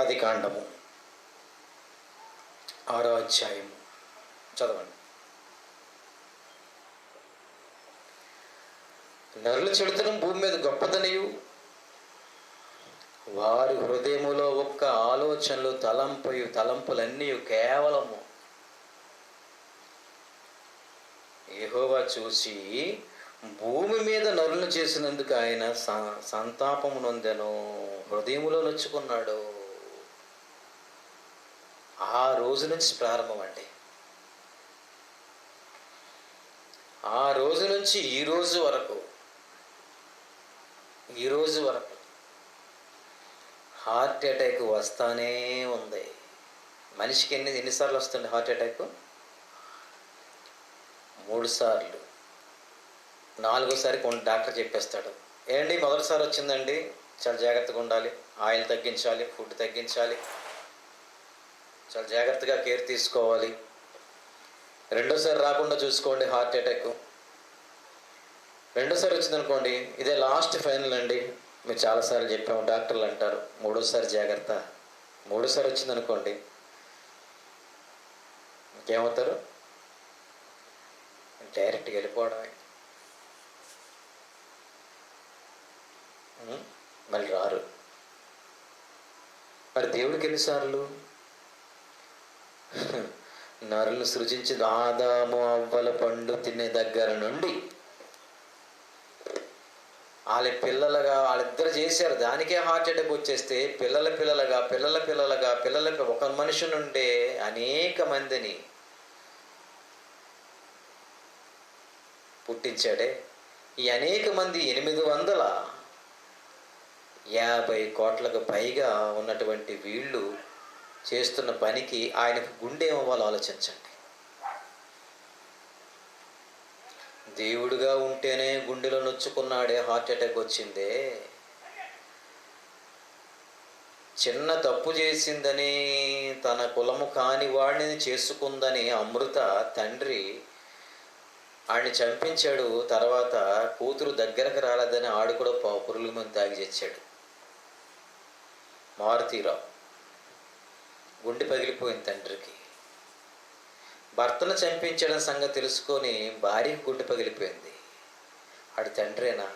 ఆదికాండము 6వ అధ్యాయం చదవండి. నరుల చెడుతనం భూమి మీద గొప్పదనియు, వారి హృదయములో ఒక్క ఆలోచనలు తలంపులన్నీ కేవలము యెహోవా చూసి భూమి మీద నరులను చేసినందుకు ఆయన సంతాపము నొందెను, హృదయములో నొచ్చుకున్నాడు. ఆ రోజు నుంచి ప్రారంభం అండి. ఆ రోజు నుంచి ఈ రోజు వరకు హార్ట్ అటాక్ వస్తానే ఉంది. మనిషికి ఎన్నిసార్లు వస్తుంది హార్ట్ అటాక్? 3 సార్లు. 4వసారికి డాక్టర్ చెప్పేస్తాడు, ఏంటి మొదటిసారి వచ్చిందండి, చాలా జాగ్రత్తగా ఉండాలి, ఆయిల్ తగ్గించాలి, ఫుడ్ తగ్గించాలి, చాలా జాగ్రత్తగా కేర్ తీసుకోవాలి. 2వసారి రాకుండా చూసుకోండి హార్ట్ అటాక్. 2వసారి వచ్చిందనుకోండి, ఇదే లాస్ట్ ఫైనల్ అండి, మీరు చాలాసార్లు చెప్పాము డాక్టర్లు అంటారు, 3వసారి జాగ్రత్త. 3వసారి వచ్చిందనుకోండి ఇంకేమవుతారు? డైరెక్ట్గా వెళ్ళిపోవడమే, మళ్ళీ రారు. మరి దేవుడికి ఎన్నిసార్లు? నరులు సృజించిన ఆదాము అవ్వల పండు తినే దగ్గర నుండి వాళ్ళిద్దరు చేశారు, దానికే హార్ట్ అటాక్ వచ్చేస్తే పిల్లల ఒక మనిషి నుండే అనేక మందిని పుట్టించాడే. ఈ అనేక మంది 850 కోట్లకు పైగా ఉన్నటువంటి వీళ్ళు చేస్తున్న పనికి ఆయనకు గుండె ఏమవ్వాలో ఆలోచించండి. దేవుడుగా ఉంటేనే గుండెలో నొచ్చుకున్నాడే, హార్ట్ అటాక్ వచ్చిందే. చిన్న తప్పు చేసిందని, తన కులము కాని వాడిని చేసుకుందని అమృత తండ్రి ఆడిని చంపించాడు. తర్వాత కూతురు దగ్గరకు రాలేదని ఆడు కూడా పురుగుల మందు తాగి చచ్చాడు. మారుతీరావు గుండె పగిలిపోయింది తండ్రికి. భర్తను చంపించడం సంగతి తెలుసుకొని భార్యకు గుండె పగిలిపోయింది. ఆడి తండ్రేనా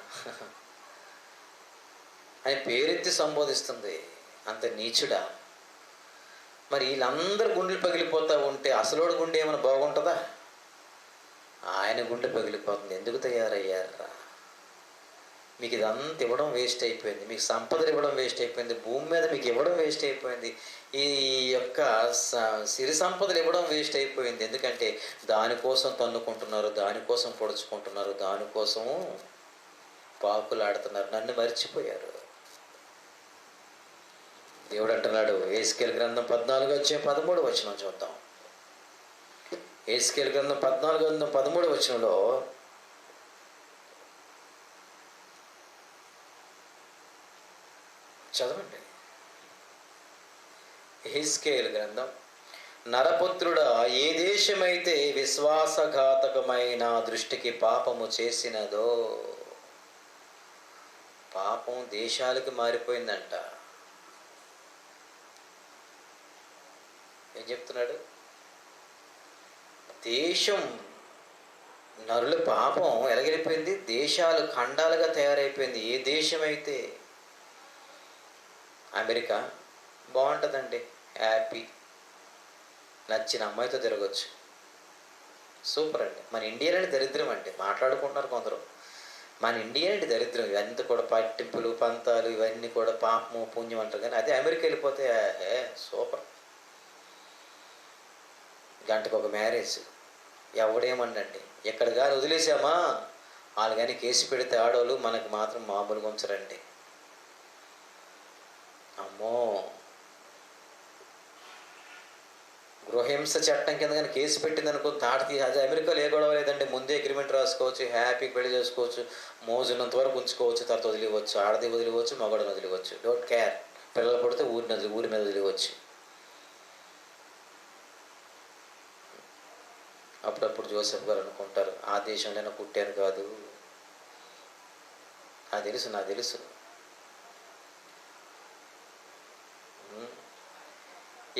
అని పేరెత్తి సంబోధిస్తుంది. అంత నీచుడా? మరి వీళ్ళందరూ గుండెలు పగిలిపోతూ ఉంటే అసలోడు గుండె ఏమైనా బాగుంటుందా? ఆయన గుండె పగిలిపోతుంది. ఎందుకు తయారయ్యారా? మీకు ఇదంతా ఇవ్వడం వేస్ట్ అయిపోయింది, మీకు సంపదలు ఇవ్వడం వేస్ట్ అయిపోయింది, భూమి మీద మీకు ఇవ్వడం వేస్ట్ అయిపోయింది, ఈ యొక్క సిరి సంపదలు ఇవ్వడం వేస్ట్ అయిపోయింది. ఎందుకంటే దానికోసం తన్నుకుంటున్నారు, దానికోసం పొడుచుకుంటున్నారు, దానికోసము పాకులాడుతున్నారు, నన్ను మర్చిపోయారు. దేవుడు అంటున్నాడు, యెహెజ్కేలు గ్రంథం 14:13 చూద్దాం. యెహెజ్కేలు గ్రంథం 14:13 చదవండి. యెహెజ్కేలు గ్రంథం, నరపుత్రుడా, ఏ దేశమైతే విశ్వాసఘాతకమైన దృష్టికి పాపము చేసినదో, పాపం దేశాలకు మారిపోయిందంట. ఏం చెప్తున్నాడు? దేశం, నరుల పాపం ఎలాగెళ్ళిపోయింది? దేశాలు ఖండాలుగా తయారైపోయింది. ఏ దేశమైతే, అమెరికా బాగుంటుందండి, హ్యాపీ, నచ్చిన అమ్మాయితో తిరగచ్చు, సూపర్ అండి. మన ఇండియాలోని దరిద్రం అండి, మాట్లాడుకుంటున్నారు కొందరు, మన ఇండియాలోని దరిద్రం. ఇవన్నీ కూడా పట్టింపులు పంతాలు ఇవన్నీ కూడా పాపము పుణ్యం అంటారు. కానీ అదే అమెరికా వెళ్ళిపోతే సూపర్, గంటకు ఒక మ్యారేజ్, ఎవడేమండండి. ఎక్కడ కానీ వదిలేసామా, వాళ్ళు కానీ కేసు పెడితే ఆడవాళ్ళు మనకు మాత్రం మామూలుగా ఉంచరండి. అమ్మో, గృహహింస చట్టం కింద కానీ కేసు పెట్టింది అనుకో, తాటి అది అమెరికాలో ఏ గొడవ లేదండి. ముందే అగ్రిమెంట్ రాసుకోవచ్చు, హ్యాపీగా పెళ్లి చేసుకోవచ్చు, మోజున్నంత వరకు ఉంచుకోవచ్చు, తర్వాత వదిలివచ్చు. ఆడది వదిలివచ్చు, మగడని వదిలివచ్చు, డోంట్ కేర్. పిల్లలు పడితే ఊరి మీద వదిలివచ్చు. అప్పుడప్పుడు జోసెఫ్ గారు అనుకుంటారు, ఆ దేశంలోనే పుట్టాను కాదు, నాకు తెలుసు.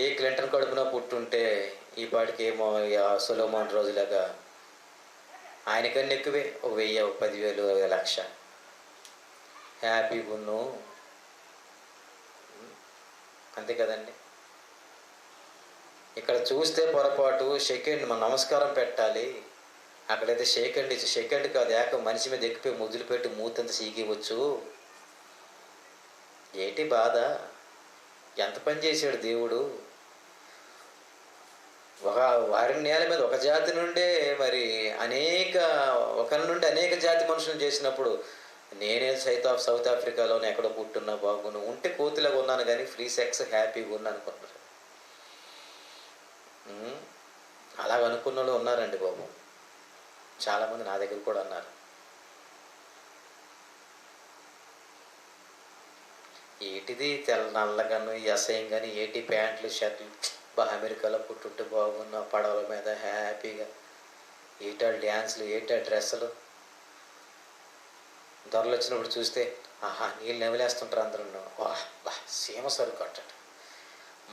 ఏ క్లింటన్ కడుపున పుట్టుంటే ఈ పాటికి ఏమో సొలొమోన్ రోజులాగా ఆయనకన్నా ఎక్కువే, 1000, 10,000, 1,00,000 హ్యాపీగా ఉన్ను. అంతే కదండి. ఇక్కడ చూస్తే పొరపాటు సెకండ్ మన నమస్కారం పెట్టాలి, అక్కడైతే సెకండ్ ఇచ్చి సెకండ్ కాదు ఏక మనిషి మీద ఎక్కిపోయి ముద్దులు పెట్టి మూతంత సీకివచ్చు. ఏంటి బాధ? ఎంత పని చేశాడు దేవుడు. వారి నేల మీద ఒక జాతి నుండే మరి ఒకరి నుండి అనేక జాతి మనుషులను చేసినప్పుడు నేనే సౌత్ ఆఫ్రికాలోనే ఎక్కడో పుట్టున్నా బాగున్నాను, ఉంటే కోతిలాగా ఉన్నాను కానీ ఫ్రీ సెక్స్ హ్యాపీగా ఉన్నాను అనుకుంటున్నారు. అలాగ అనుకున్న వాళ్ళు ఉన్నారండి బాబు, చాలామంది నా దగ్గర కూడా అన్నారు. ఏటిది నల్లగాను ఈ అసహ్యం కానీ, ఏటి ప్యాంట్లు షర్ట్లు, అమెరికాలో పుట్టుంటే బాగున్నా, పడవల మీద హ్యాపీగా, ఏటా డ్యాన్సులు, ఏటా డ్రెస్సులు, ధరలు వచ్చినప్పుడు చూస్తే నీళ్ళు నెమలేస్తుంటారు అందరూ. బా సీమ సరుకు అంటాడు,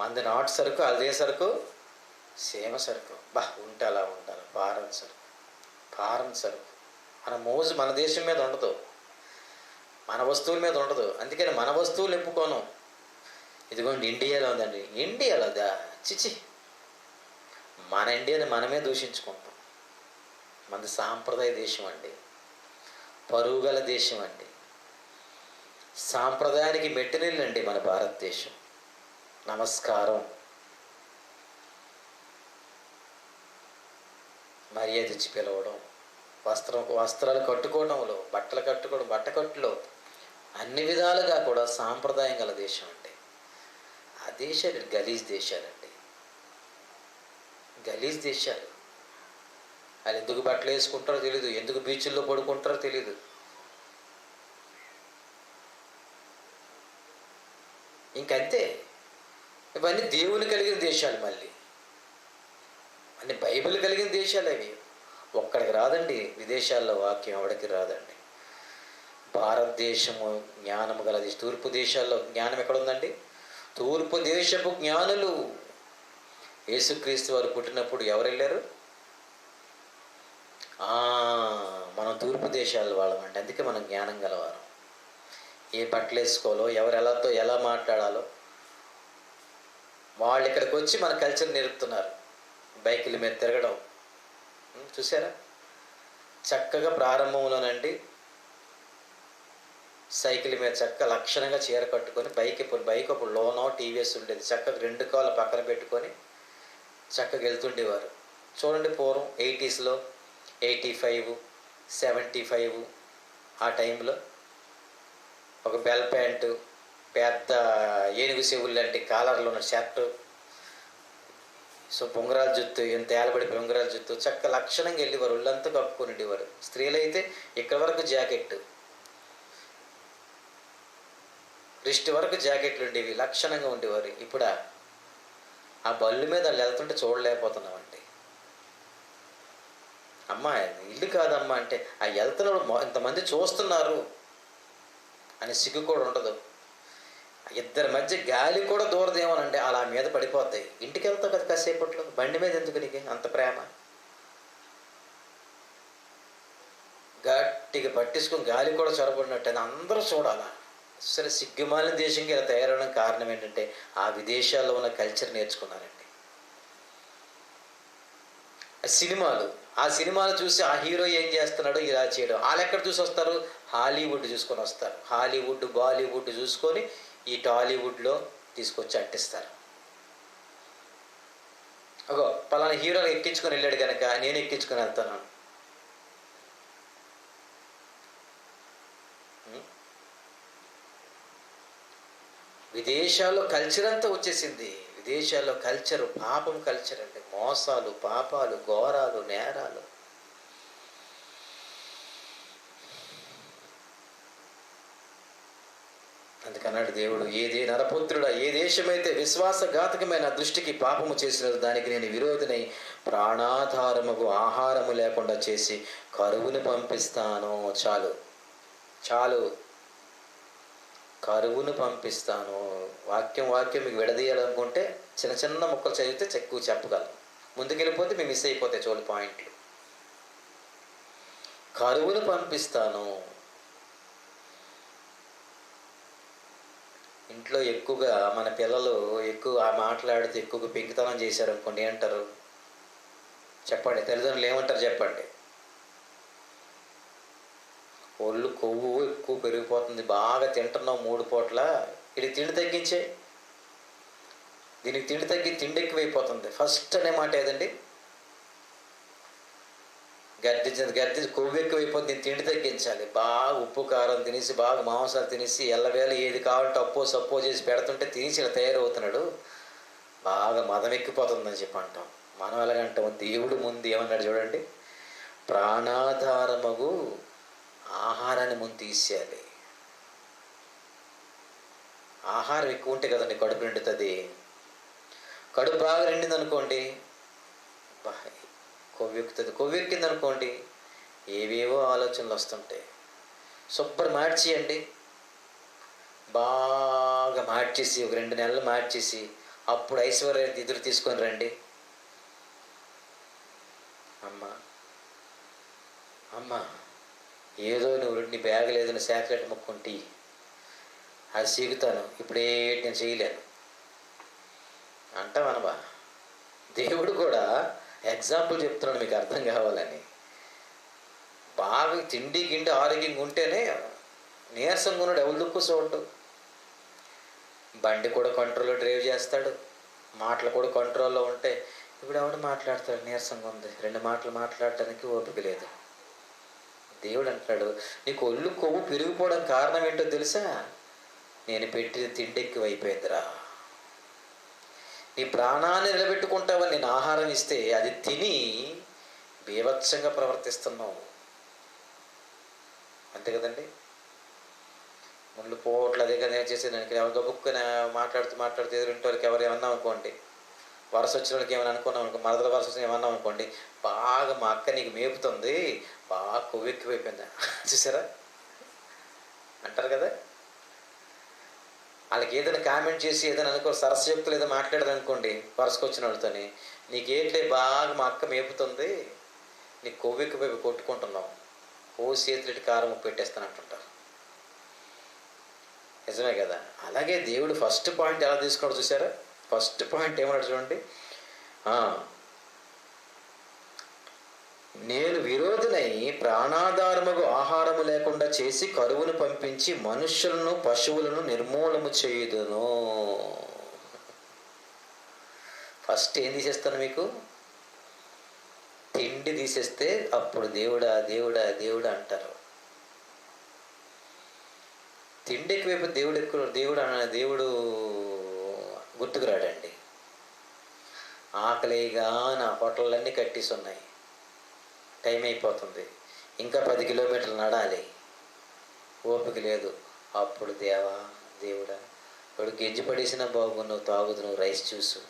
మంది నాటు సరుకు, అదే సరుకు సీమ సరుకు, ఉంటే అలా ఉండాలి. ఫారెన్ సరుకు మన మోజు మన దేశం మీద ఉండదు, మన వస్తువుల మీద ఉండదు. అందుకని మన వస్తువులు ఎప్పుకోను. ఇదిగోండి ఇండియాలో ఉందండి, ఇండియాలోదా చిచి, మన ఇండియాని మనమే దూషించుకుంటాం. మనది సాంప్రదాయ దేశం అండి, పరుగుల దేశం అండి, సాంప్రదాయానికి మెట్టినిల్లండి మన భారతదేశం. నమస్కారం, మర్యాద ఇచ్చి పిలవడం, వస్త్రాలు కట్టుకోవడంలో, బట్టలు కట్టుకోవడం, బట్టకట్టులో అన్ని విధాలుగా కూడా సాంప్రదాయం గల దేశం అండి. ఆ దేశాలు గలీజ్ దేశాలండి, గలీజ్ దేశాలు. వాళ్ళు ఎందుకు బట్టలు వేసుకుంటారో తెలీదు, ఎందుకు బీచ్ల్లో పడుకుంటారో తెలీదు. ఇంకంతే. ఇవన్నీ దేవుని కలిగిన దేశాలు, మళ్ళీ అన్ని బైబిల్ కలిగిన దేశాలు అవి. ఒక్కడికి రాదండి విదేశాల్లో వాక్యం, ఎవడికి రాదండి. భారతదేశము జ్ఞానము గలది. తూర్పు దేశాల్లో జ్ఞానం ఎక్కడుందండి? తూర్పు దేశపు జ్ఞానులు. యేసుక్రీస్తు వారు పుట్టినప్పుడు ఎవరు వెళ్ళారు? మనం తూర్పు దేశాల వాళ్ళమండి. అందుకే మనం జ్ఞానం గలవారు. ఏ బట్టలు వేసుకోవాలో, ఎవరు ఎలా మాట్లాడాలో వాళ్ళు ఇక్కడికి వచ్చి మన కల్చర్ నేర్పుతున్నారు. బైకుల మీద తిరగడం చూసారా? చక్కగా ప్రారంభంలోనండి సైకిల్ మీద చక్కగా లక్షణంగా చీర కట్టుకొని, బైక్ అప్పుడు లోనో టీవీఎస్ ఉండేది, చక్కగా 2 కాళ్ళు పక్కన పెట్టుకొని చక్కగా వెళ్తుండేవారు. చూడండి పూర్వం 80sలో 85, 75 ఆ టైంలో ఒక బెల్ ప్యాంటు, పెద్ద ఏనుగు చెవులు లాంటి కాలర్లో ఉన్న షర్టు, బొంగరాల జుత్తు, ఎంత ఏలబడి బొంగరాల జుత్తు, చక్క లక్షణంగా వెళ్ళేవారు. ఒళ్ళంతా కప్పుకొని ఉండేవారు. స్త్రీలైతే ఇక్కడ వరకు జాకెట్, రిస్ట్ వరకు జాకెట్లు ఉండేవి, లక్షణంగా ఉండేవారు. ఇప్పుడు ఆ బళ్ళు మీద వాళ్ళు వెళ్తుంటే చూడలేకపోతున్నామండి. అమ్మా ఇల్లు కాదమ్మా అంటే, ఆ వెళ్తున్నప్పుడు ఇంతమంది చూస్తున్నారు అని సిగ్గు కూడా ఉండదు. ఇద్దరి మధ్య గాలి కూడా దూరదేమోనండి, అలా మీద పడిపోతాయి. ఇంటికి వెళ్తావు కదా కాసేపట్లో, బండి మీద ఎందుకు నీకు అంత ప్రేమ? గట్టిగా పట్టించుకొని గాలి కూడా చొరబడినట్టు అని అందరూ చూడాలా. సరే, సిగ్గుమాలిన దేశంగా ఇలా తయారవడం కారణం ఏంటంటే ఆ విదేశాల్లో ఉన్న కల్చర్ నేర్చుకున్నారండి. ఆ సినిమాలు చూసి ఆ హీరో ఏం చేస్తున్నాడో ఇలా చేయడం. వాళ్ళు ఎక్కడ చూసి వస్తారు? హాలీవుడ్ చూసుకొని వస్తారు. హాలీవుడ్, బాలీవుడ్ చూసుకొని ఈ టాలీవుడ్లో తీసుకొచ్చి అంటిస్తారు. పలానా హీరోని ఎక్కించుకొని వెళ్ళాడు కనుక నేను ఎక్కించుకొని వెళ్తాను. విదేశాల్లో కల్చర్ అంతా వచ్చేసింది. విదేశాల్లో కల్చరు పాపం కల్చర్ అండి. మోసాలు, పాపాలు, ఘోరాలు, నేరాలు. అందుకన్నాడు దేవుడు, నరపుత్రుడా, ఏ దేశమైతే విశ్వాసఘాతకమైన దృష్టికి పాపము చేసినదో దానికి నేను విరోధినై ప్రాణాధారముకు ఆహారము లేకుండా చేసి కరువును పంపిస్తాను. చాలు కరువును పంపిస్తాను. వాక్యం మీకు విడదీయాలనుకుంటే చిన్న చిన్న ముక్కలు చదివితే ఎక్కువ చెప్పగలం. ముందుకెళ్ళిపోతే మేము మిస్ అయిపోతాయి చూడండి పాయింట్లు. కరువును పంపిస్తాను. ఇంట్లో ఎక్కువగా మన పిల్లలు ఎక్కువ మాట్లాడితే ఎక్కువగా పెంకితనం చేశారు అనుకోండి, ఏమంటారు చెప్పండి? తల్లిదండ్రులు ఏమంటారు చెప్పండి? ఒళ్ళు కొవ్వు ఎక్కువ పెరిగిపోతుంది, బాగా తింటున్నావు 3 పూట్ల, ఇది తిండి తగ్గించే, దీనికి తిండి ఎక్కువైపోతుంది. ఫస్ట్ అనే మాట ఏదండి? గద్ది కొవ్వు ఎక్కువైపోతుంది, దీన్ని తిండి తగ్గించాలి. బాగా ఉప్పు కారం తినేసి, బాగా మాంసాలు తినేసి, ఎల్లవేళ ఏది కావాలంటే అప్పో సప్పో చేసి పెడుతుంటే తినేసి ఇలా తయారవుతున్నాడు, బాగా మదం ఎక్కిపోతుందని చెప్పి అంటాం. మనం ఎలాగంటాం? దేవుడు ముందు ఏమన్నాడు చూడండి, ప్రాణాధారమగు ఆహారాన్ని ముందు తీసేయాలి. ఆహారం ఎక్కువ ఉంటే కదండి కడుపు నిండుతుంది. కడుపు బాగా నిండింది అనుకోండి, కొవ్వెక్కుతుంది. కొవ్వెక్కింది అనుకోండి, ఏవేవో ఆలోచనలు వస్తుంటాయి. శుభ్రం మార్చేయండి, బాగా మార్చేసి ఒక 2 నెలలు మార్చేసి అప్పుడు ఐశ్వర్య ఎదురు తీసుకొని రండి. అమ్మా ఏదో నువ్వు నీ బ్యాగ్ లేదని చాక్లెట్ ముక్కుంటి అది సీగుతాను, ఇప్పుడే నేను చేయలేను అంటావనబా. దేవుడు కూడా ఎగ్జాంపుల్ చెప్తున్నాడు మీకు అర్థం కావాలని. బాగా తిండి గిండి ఆరోగ్యంగా ఉంటేనే నీరసంగా ఉన్నాడు, ఎవరు దుక్కు చూడ్డు. బండి కూడా కంట్రోల్లో డ్రైవ్ చేస్తాడు, మాటలు కూడా కంట్రోల్లో ఉంటాయి. ఇప్పుడు ఎవడు మాట్లాడతాడు? నీరసంగా ఉంది, 2 మాటలు మాట్లాడటానికి ఓపిక లేదు. దేవుడు అంటాడు, నీకు ఒళ్ళు కొవ్వు పెరిగిపోవడం కారణం ఏంటో తెలుసా? నేను పెట్టిన తిండి ఎక్కువైపోయిందిరా. నీ ప్రాణాన్ని నిలబెట్టుకుంటావని నేను ఆహారం ఇస్తే అది తిని బీభత్సంగా ప్రవర్తిస్తున్నావు, అంతే కదండి. ముళ్ళు పోట్లు అదే కదా చేసేదానికి ఎవరు గబుక్కున మాట్లాడుతూ ఎదురింటి వాళ్ళకి ఎవరు ఏమన్నా అనుకోండి, వరుస వచ్చిన వాళ్ళకి ఏమైనా అనుకున్నాం అనుకో, మరదల వరుస వచ్చిన ఏమన్నా అనుకోండి, బాగా మా అక్క నీకు మేపుతుంది, బాగా కొవ్వెక్కిపోయిపోయిందా చూసారా అంటారు కదా. వాళ్ళకి ఏదైనా కామెంట్ చేసి ఏదైనా అనుకో, సరస్వక్తులు ఏదో మాట్లాడదు అనుకోండి వరుసకు వచ్చిన వాళ్ళతోని, నీకేంటే బాగా మా అక్క మేపుతుంది, నీకు కొవ్వెక్కిపోయి కొట్టుకుంటున్నావు, ఓ చేతులెట్టి కారం ఉప్పు పెట్టేస్తాను అంటుంటారు. నిజమే కదా. అలాగే దేవుడు ఫస్ట్ పాయింట్ ఎలా తీసుకున్నాడు చూసారా? ఫస్ట్ పాయింట్ ఏమన్నాడు చూడండి, నేను విరోధునై ప్రాణాధారముకు ఆహారము లేకుండా చేసి కరువును పంపించి మనుష్యులను పశువులను నిర్మూలము చేయుదును. ఫస్ట్ ఏం తీసేస్తాను మీకు? తిండి తీసేస్తే అప్పుడు దేవుడా దేవుడా దేవుడా అంటారు. తిండి ఎక్కువైపు దేవుడు గుర్తుకు రాడండి. ఆకలిగా నా హోటళ్ళన్నీ కట్టేసి ఉన్నాయి, టైం అయిపోతుంది, ఇంకా 10 కిలోమీటర్లు నడాలి, ఓపిక లేదు. అప్పుడు దేవుడా వాడు గింజి పడేసినా బాగున్నావు, తాగుదు నువ్వు రైస్ చూసు.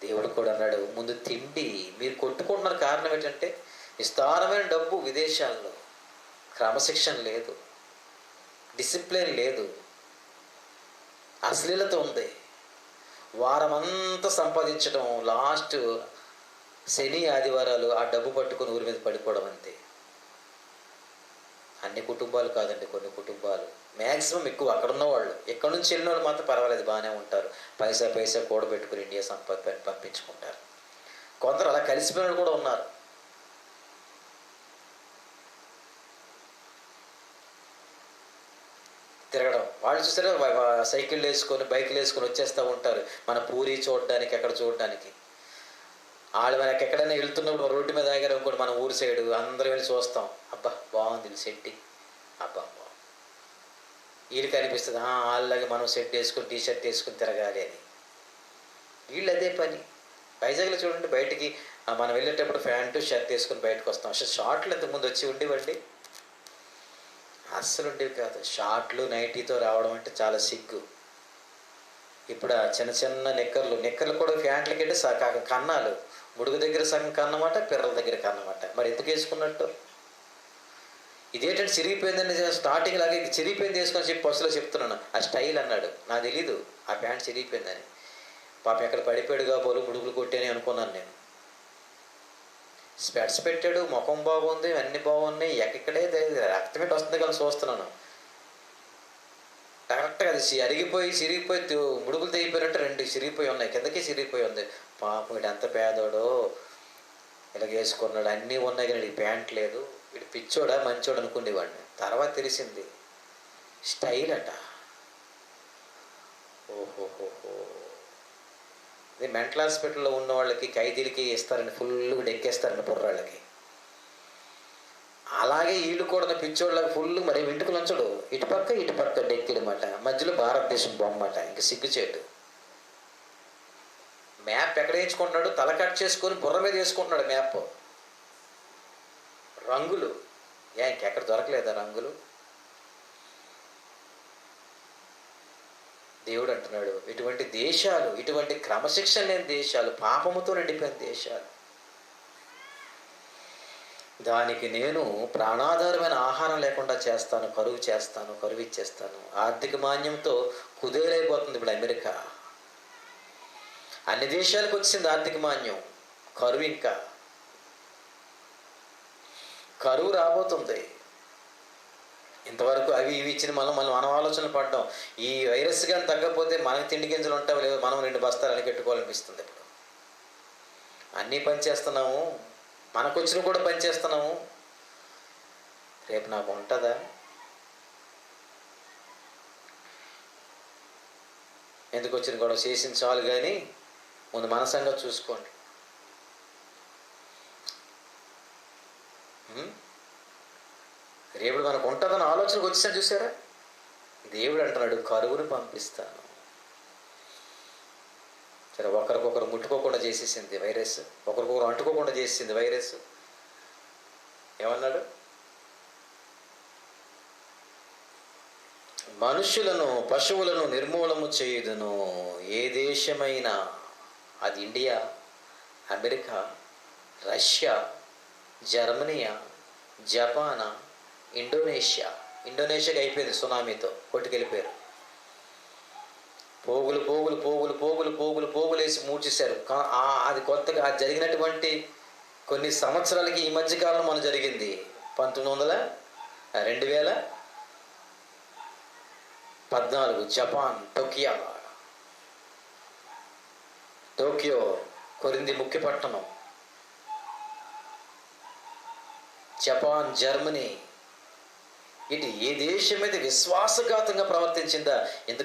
దేవుడు కూడా అన్నాడు, ముందు తిండి. మీరు కొట్టుకుంటున్న కారణం ఏంటంటే విస్తారమైన డబ్బు, విదేశాల్లో క్రమశిక్షణ లేదు, డిసిప్లిన్ లేదు, అశ్లీలత ఉంది. వారమంతా సంపాదించడం, లాస్ట్ శని ఆదివారాలు ఆ డబ్బు పట్టుకొని ఊరి మీద పడిపోవడం అంతే. అన్ని కుటుంబాలు కాదండి, కొన్ని కుటుంబాలు మ్యాక్సిమం ఎక్కువ అక్కడ ఉన్నవాళ్ళు. ఎక్కడి నుంచి వెళ్ళిన వాళ్ళు మాత్రం పర్వాలేదు, బాగానే ఉంటారు, పైసా కూడబెట్టుకుని ఇండియా పంపించుకుంటారు. కొందరు అలా కలిసిపోయిన కూడా ఉన్నారు. తిరగడం, వాళ్ళు చూసారా సైకిళ్ళు వేసుకొని బైకులు వేసుకొని వచ్చేస్తూ ఉంటారు మన పూరి చూడడానికి, ఎక్కడ చూడడానికి. వాళ్ళు మనకి ఎక్కడైనా వెళ్తున్నప్పుడు రోడ్డు మీద ఆగారు అనుకోండి, మన ఊరి సైడు అందరం వెళ్ళి చూస్తాం, అబ్బా బాగుంది సెట్టి, అబ్బా వీళ్ళకి అనిపిస్తుంది వాళ్ళకి మనం సెట్ వేసుకొని టీషర్ట్ వేసుకొని తిరగాలి అని. వీళ్ళు అదే పని. వైజాగ్లో చూడండి, బయటికి మనం వెళ్ళేటప్పుడు ప్యాంటు షర్ట్ వేసుకొని బయటకు వస్తాం. అసలు షార్ట్లు ఇంతకుముందు వచ్చి ఉండేవండి, అస్సలు ఉండేవి కాదు. షార్ట్లు నైటీతో రావడం అంటే చాలా సిగ్గు. ఇప్పుడు చిన్న చిన్న నిక్కర్లు కూడా ప్యాంట్లకంటే కన్నాలు, ముడుగు దగ్గర సగం కన్నమాట, పిర్రల దగ్గర కన్నమాట. మరి ఎందుకు వేసుకున్నట్టు? ఇదేంటంటే చిరిగిపోయిందని స్టార్టింగ్ లాగే చిరిగిపోయింది వేసుకొని చెప్పి బస్సులో చెప్తున్నాను, ఆ స్టైల్ అన్నాడు. నాకు తెలీదు, ఆ ప్యాంట్ చిరిగిపోయిందని. పాపం ఎక్కడ పడిపోయాడు కాబోలు, ముడుగులు కొట్టేని అనుకున్నాను నేను. స్పెట్స్ పెట్టాడు, ముఖం బాగుంది, అన్నీ బాగున్నాయి, ఎక్కడే రక్తమేటి వస్తుంది కదా చూస్తున్నాను. కరెక్ట్గా అది చిరిగిపోయి ముడుగులు తెగిపోయినట్టు 2 చిరిగిపోయి ఉన్నాయి, కిందకి చిరిగిపోయి ఉంది. పాపం వీడు ఎంత పేదోడో, ఇలాగ వేసుకున్నాడు, అన్నీ ఉన్నాయి కానీ వీడికి ప్యాంట్ లేదు, వీడు పిచ్చోడా మంచోడు అనుకునేవాడిని. తర్వాత తెలిసింది స్టైల్ అట. ఓహోహోహో, ఇది మెంటల్ హాస్పిటల్లో ఉన్న వాళ్ళకి, ఖైదీలకి ఇస్తారని, ఫుల్గా డెక్కేస్తారని కుర్రాళ్ళకి. అలాగే వీళ్ళు కూడా పిచ్చోళ్ళకి ఫుల్ మరి వెంటుకలు ఉంచడు, ఇటుపక్క డెక్కిడమాట, మధ్యలో భారతదేశం బొమ్మట. ఇంక సిగ్గుచేటు. మ్యాప్ ఎక్కడ వేయించుకుంటున్నాడు, తల కట్ చేసుకొని బుర్ర మీద వేసుకుంటున్నాడు మ్యాప్. రంగులు ఇంకెక్కడ దొరకలేదా రంగులు? దేవుడు అంటున్నాడు, ఇటువంటి దేశాలు, ఇటువంటి క్రమశిక్షణ లేని దేశాలు, పాపముతో నిండిపోయిన దేశాలు, దానికి నేను ప్రాణాధారమైన ఆహారం లేకుండా చేస్తాను, కరువు ఇచ్చేస్తాను. ఆర్థిక మాన్యంతో కుదేలైపోతుంది ఇప్పుడు అమెరికా. అన్ని దేశాలకు వచ్చింది ఆర్థిక మాన్యం, కరువు రాబోతుంది. ఇంతవరకు అవి ఇవి ఇచ్చిన మనం ఆలోచనలు పడ్డాం. ఈ వైరస్ కానీ తగ్గకపోతే మనకి తిండి గింజలు ఉంటావు లేవు, మనం 2 బస్తాలు అనికెట్టుకోవాలనిపిస్తుంది. ఇప్పుడు అన్నీ పనిచేస్తున్నాము, మనకు వచ్చిన కూడా పనిచేస్తున్నాము. రేపు నాకు ఉంటుందా? ఎందుకు వచ్చిన గొడవ చేసిన చాలు, కానీ ముందు మన సంగతి చూసుకోండి. రేపు మనకు ఉంటుందని ఆలోచనకు వచ్చేసాను చూసారా? దేవుడు అంటున్నాడు, కరువును పంపిస్తాను. సరే, ఒకరికొకరు ముట్టుకోకుండా చేసేసింది వైరస్, ఒకరికొకరు అంటుకోకుండా చేసింది వైరస్. ఏమన్నాడు? మనుషులను పశువులను నిర్మూలము చేయుదును. ఏ దేశమైనా, అది ఇండియా, అమెరికా, రష్యా, జర్మనీయా, జపానా, ఇండోనేషియాకి అయిపోయింది సునామీతో, కొట్టుకెళ్ళిపోయారు. పోగులు వేసి మూడ్చేశారు. అది కొత్తగా జరిగినటువంటి కొన్ని సంవత్సరాలకి ఈ మధ్యకాలంలో మనం జరిగింది. 2014 జపాన్ టోక్యో కొరింది ముఖ్య పట్టణం, జపాన్, జర్మనీ, ఇటు ఏ దేశం అయితే విశ్వాసఘాతంగా ప్రవర్తించిందా, ఇంత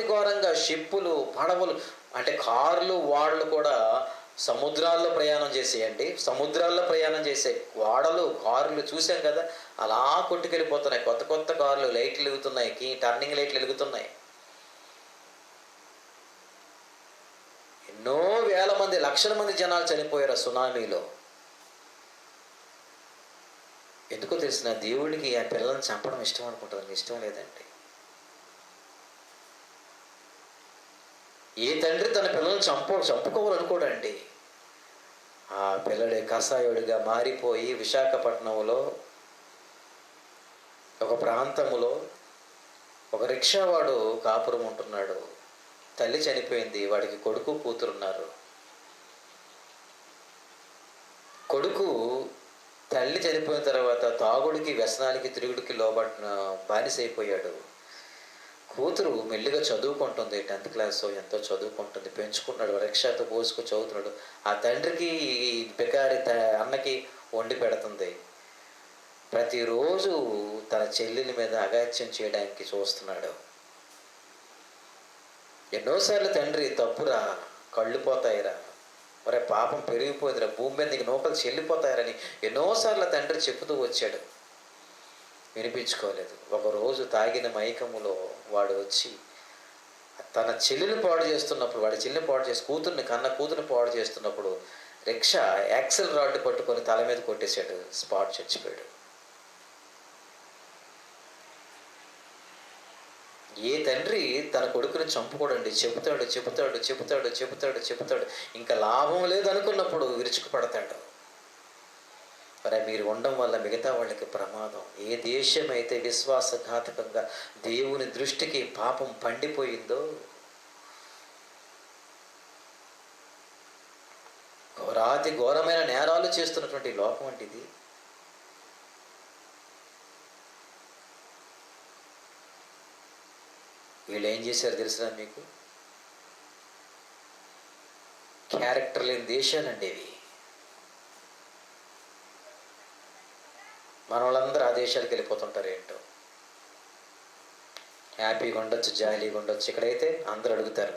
ఘోరంగా షిప్పులు, పడవలు, అంటే కార్లు, వాడలు కూడా సముద్రాల్లో ప్రయాణం చేసేయండి. సముద్రాల్లో ప్రయాణం చేసే వాడలు, కార్లు చూసాం కదా, అలా కొట్టుకెళ్ళిపోతున్నాయి. కొత్త కార్లు, లైట్లు వెలుగుతున్నాయి, టర్నింగ్ లైట్లు వెలుగుతున్నాయి. ఎన్నో వేల మంది, లక్షల మంది జనాలు చనిపోయారు సునామీలో. ఎందుకో తెలిసిన, దేవుడికి ఆ పిల్లల్ని చంపడం ఇష్టం అనుకుంటుంది, ఇష్టం లేదండి. ఏ తండ్రి తన పిల్లల్ని చంపుకోవాలనుకోడండి. ఆ పిల్లడి కషాయుడిగా మారిపోయి విశాఖపట్నంలో ఒక ప్రాంతంలో ఒక రిక్షావాడు కాపురం ఉంటున్నాడు. తల్లి చనిపోయింది, వాడికి కొడుకు కూతురున్నారు. కొడుకు తల్లి చనిపోయిన తర్వాత తాగుడికి, వ్యసనానికి, తిరుగుడికి బానిసైపోయాడు. కూతురు మెల్లిగా చదువుకుంటుంది, 10th క్లాస్ ఎంతో చదువుకుంటుంది, పెంచుకున్నాడు, రిక్షాతో పోసుకు చదువుతున్నాడు. ఆ తండ్రికి, బికారి అన్నకి వండి పెడుతుంది. ప్రతిరోజు తన చెల్లెల మీద అగాత్యం చేయడానికి చూస్తున్నాడు. ఎన్నోసార్లు తండ్రి, తప్పురా, కళ్ళు పోతాయిరా, మరి పాపం పెరిగిపోయిందిరా, భూమి మీద నీకు నూకలు చెల్లిపోతాయని ఎన్నోసార్లు తండ్రి చెబుతూ వచ్చాడు, వినిపించుకోలేదు. ఒకరోజు తాగిన మైకములో వాడు వచ్చి తన చెల్లిని పాడు చేస్తున్నప్పుడు, వాడి చెల్లిని పాడు చేసి కూతుర్ని పాడు చేస్తున్నప్పుడు రిక్షా యాక్సిల్ రాడ్ పట్టుకొని తల మీద కొట్టేశాడు, స్పాట్ చచ్చిపోయాడు. ఏ తండ్రి తన కొడుకుని చంపుకోడండి, చెబుతాడు, ఇంకా లాభం లేదు అనుకున్నప్పుడు విరుచుకుపడతాడు. మరి మీరు ఉండడం వల్ల మిగతా వాళ్ళకి ప్రమాదం. ఏ దేశం అయితే విశ్వాసఘాతకంగా దేవుని దృష్టికి పాపం పండిపోయిందో, ఘోరాతి ఘోరమైన నేరాలు చేస్తున్నటువంటి లోకం అంటే ఇది. వీళ్ళు ఏం చేశారు తెలుసా మీకు? క్యారెక్టర్ లేని దేశాలండి ఇవి. మన వాళ్ళందరూ ఆ దేశాలకు వెళ్ళిపోతుంటారు. ఏంటో హ్యాపీగా ఉండొచ్చు, జాలీగా ఉండొచ్చు. ఇక్కడైతే అందరూ అడుగుతారు.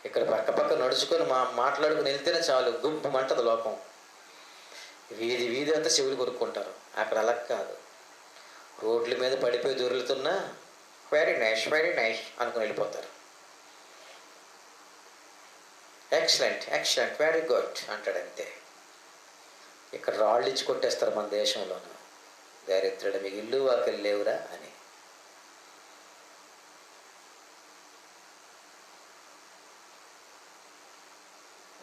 ఇక్కడ పక్క పక్క నడుచుకొని మాట్లాడుకుని వెళ్తేనే చాలు, గుంపుమంటది లోకం. వీధి వీధి అంతా చెవులు కొనుక్కుంటారు. అక్కడ అలా కాదు. రోడ్ల మీద పడిపోయి దొరుకుతున్నా వెరీ నైస్ అనుకుని వెళ్ళిపోతారు. ఎక్సలెంట్ వెరీ గుడ్ అంటాడు అంతే. ఇక్కడ రాళ్ళు ఇచ్చి కొట్టేస్తారు మన దేశంలోనూ. దరిద్రుడు, మీకు ఇల్లు వాకిలు లేవురా అని.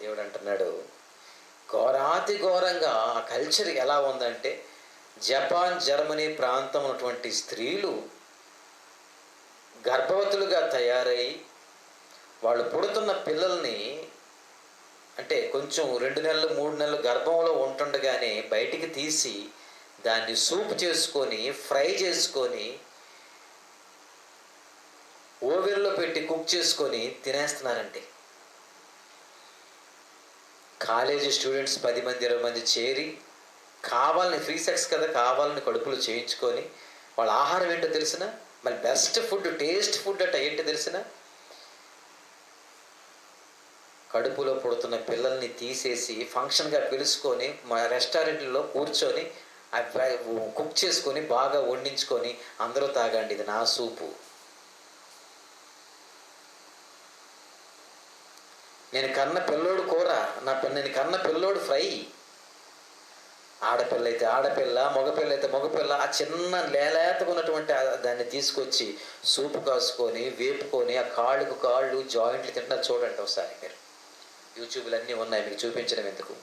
దేవుడు అంటున్నాడు, ఘోరాతి ఘోరంగా ఆ కల్చర్ ఎలా ఉందంటే, జపాన్ జర్మనీ ప్రాంతం ఉన్నటువంటి స్త్రీలు గర్భవతులుగా తయారై వాళ్ళు పుడుతున్న పిల్లల్ని, అంటే కొంచెం 2 నెలలు 3 నెలలు గర్భంలో ఉంటుండగానే బయటికి తీసి దాన్ని సూప్ చేసుకొని, ఫ్రై చేసుకొని, ఓవెన్లో పెట్టి కుక్ చేసుకొని తినేస్తున్నారండి. కాలేజీ స్టూడెంట్స్ 10 మంది 20 మంది చేరి కావాలని, ఫ్రీ సెక్స్ కదా, కావాలని కడుపులు చేయించుకొని, వాళ్ళ ఆహారం ఏంటో తెలిసిన, మళ్ళీ బెస్ట్ ఫుడ్, టేస్ట్ ఫుడ్ అట ఏంటో తెలిసిన, కడుపులో పుడుతున్న పిల్లల్ని తీసేసి ఫంక్షన్గా పిలుచుకొని మా రెస్టారెంట్లో కూర్చొని కుక్ చేసుకొని బాగా వండించుకొని అందరూ తాగండి, ఇది నా సూపు, నేను కన్న పిల్లోడు కూర, నేను కన్న పిల్లోడు ఫ్రై. ఆడపిల్ల అయితే ఆడపిల్ల, మగపిల్ల అయితే మగపిల్ల. ఆ చిన్న లేలేతకున్నటువంటి దాన్ని తీసుకొచ్చి సూపు కాసుకొని వేపుకొని ఆ కాళ్ళు జాయింట్లు తింటున్నారు. చూడండి ఒకసారి మీరు, యూట్యూబ్లు అన్నీ ఉన్నాయి, మీకు చూపించడం ఎందుకు.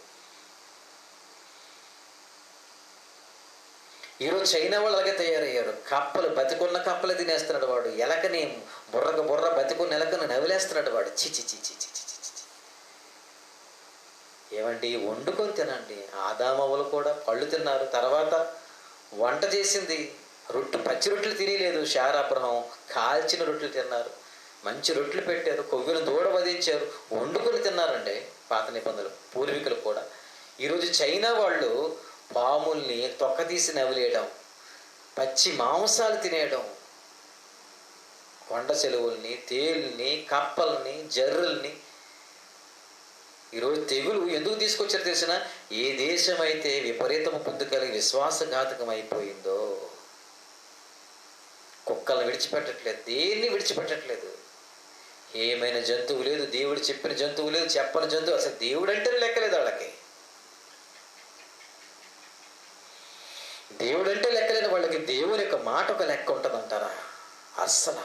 ఈరోజు చైనా వాళ్ళు అలాగే తయారయ్యారు. కప్పలు, బతికున్న కప్పలు తినేస్తున్నాడు వాడు. ఎలకని బుర్ర బతికున్న ఎలకను నవిలేస్తున్నాడు వాడు. చిచి చిచి చిచి చిచి. ఏమండి, వండుకొని తినండి. ఆదామవ్వలు కూడా పళ్ళు తిన్నారు. తర్వాత వంట చేసింది పచ్చి రొట్టెలు తినలేదు. షార్ అబ్రహం కాల్చిన రొట్టెలు తిన్నారు. మంచి రొట్టెలు పెట్టారు, కొవ్వును దూడ వధించారు, వండుకొని తిన్నారండి పాత నిబంధనలు, పూర్వీకులు కూడా. ఈరోజు చైనా వాళ్ళు పాముల్ని తొక్కతీసి నవిలేయడం, పచ్చి మాంసాలు తినేయడం, కొండ చెలువుల్ని, తేలుని, కప్పల్ని, జర్రుల్ని. ఈరోజు తెగులు ఎందుకు తీసుకొచ్చారో తెలిసిన, ఏ దేశం అయితే విపరీతము బుద్ధి కలిగి విశ్వాసఘాతకం అయిపోయిందో, కుక్కలను విడిచిపెట్టట్లేదు, దేన్ని విడిచిపెట్టట్లేదు. ఏమైనా జంతువు లేదు, దేవుడు చెప్పిన జంతువు లేదు, చెప్పని జంతువు, అసలు దేవుడు అంటే లెక్కలేదు వాళ్ళకి. దేవుడు అంటే లెక్కలేని వాళ్ళకి దేవుని యొక్క మాట ఒక లెక్క ఉంటుందంటారా? అస్సలు.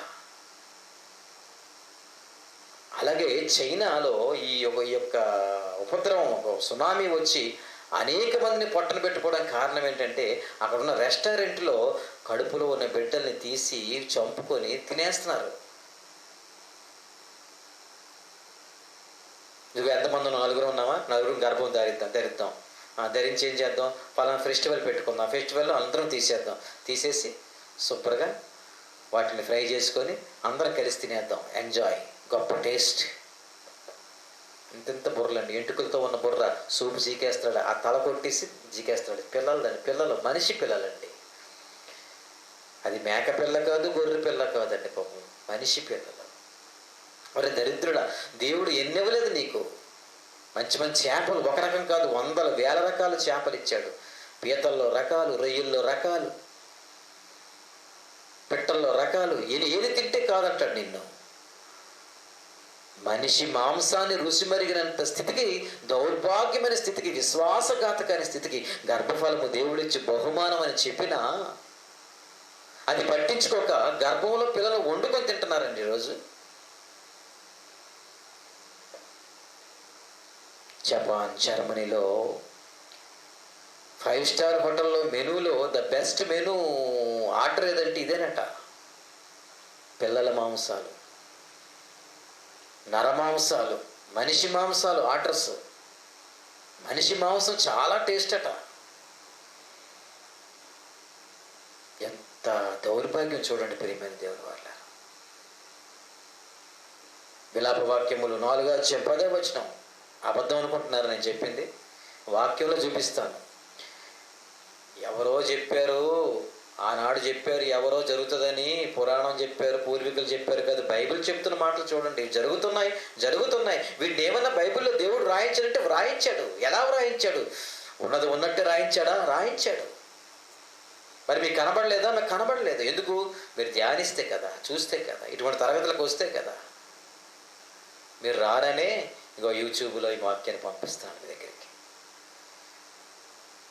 అలాగే చైనాలో ఈ యొక్క ఉపద్రవం, ఒక సునామీ వచ్చి అనేక మందిని పొట్టను పెట్టుకోవడానికి కారణం ఏంటంటే, అక్కడ ఉన్న రెస్టారెంట్లో కడుపులో ఉన్న బిడ్డల్ని తీసి చంపుకొని తినేస్తున్నారు. నువ్వు ఎంతమంది 4 ఉన్నావా? 4 గర్భం ధరిద్దాం, ధరించి ఏం చేద్దాం, పలానా ఫెస్టివల్ పెట్టుకుందాం, ఫెస్టివల్లో అందరం తీసేసి శుభ్రంగా వాటిని ఫ్రై చేసుకొని అందరం కలిసి తినేద్దాం, ఎంజాయ్, గొప్ప టేస్ట్. ఇంత బుర్రలండి, ఎంటుకలతో ఉన్న బుర్ర సూపు చీకేస్తాడు, ఆ తల కొట్టేసి చీకేస్తాడు. పిల్లలు మనిషి పిల్లలండి. అది మేక పిల్ల కాదు, గొర్రె పిల్ల కాదండి, పాపం మనిషి పిల్లలు. మరి దరిద్రుడా, దేవుడు ఎన్నివ్వలేదు నీకు? మంచి మంచి చేపలు, ఒక రకం కాదు, 100,000 రకాల చేపలు ఇచ్చాడు. పీతల్లో రకాలు, రొయ్యల్లో రకాలు, పిట్టల్లో రకాలు. ఏది తింటే కాదంటాడు నిన్ను. మనిషి మాంసాన్ని రుచి మరిగినంత స్థితికి, దౌర్భాగ్యమైన స్థితికి, విశ్వాసఘాతకమైన స్థితికి గర్భఫలము దేవుడిచ్చి బహుమానం అని చెప్పినా అది పట్టించుకోక గర్భంలో పిల్లలు వండుకొని తింటున్నారండి ఈరోజు. జపాన్ జర్మనీలో 5 స్టార్ హోటల్లో మెనూలో ద బెస్ట్ మెనూ ఆర్డర్ ఏదంటే ఇదేనట. పిల్లల మాంసాలు, నరమాంసాలు, మనిషి మాంసాలు ఆర్డర్స్. మనిషి మాంసం చాలా టేస్ట్ అట. ఎంత దౌర్భాగ్యం చూడండి ప్రియమైన దేవుని వాళ్ళ. విలాప వాక్యములు 4:10 అబద్ధం అనుకుంటున్నారు నేను చెప్పింది. వాక్యంలో చూపిస్తాను. ఎవరో చెప్పారు, ఆనాడు చెప్పారు, ఎవరో జరుగుతుందని పురాణం చెప్పారు, పూర్వీకులు చెప్పారు కదా. బైబిల్ చెప్తున్న మాటలు చూడండి. జరుగుతున్నాయి. వీటిని ఏమన్నా బైబిల్లో దేవుడు రాయించాడంటే వ్రాయించాడు. ఎలా వ్రాయించాడు? ఉన్నది ఉన్నట్టే రాయించాడు. మరి మీకు కనబడలేదా? నాకు కనబడలేదు. ఎందుకు? మీరు ధ్యానిస్తే కదా, చూస్తే కదా, ఇటువంటి తరగతులకు వస్తే కదా. మీరు రారనే ఇగో యూట్యూబ్లో ఈ వాక్యాన్ని పంపిస్తాను మీ దగ్గరికి.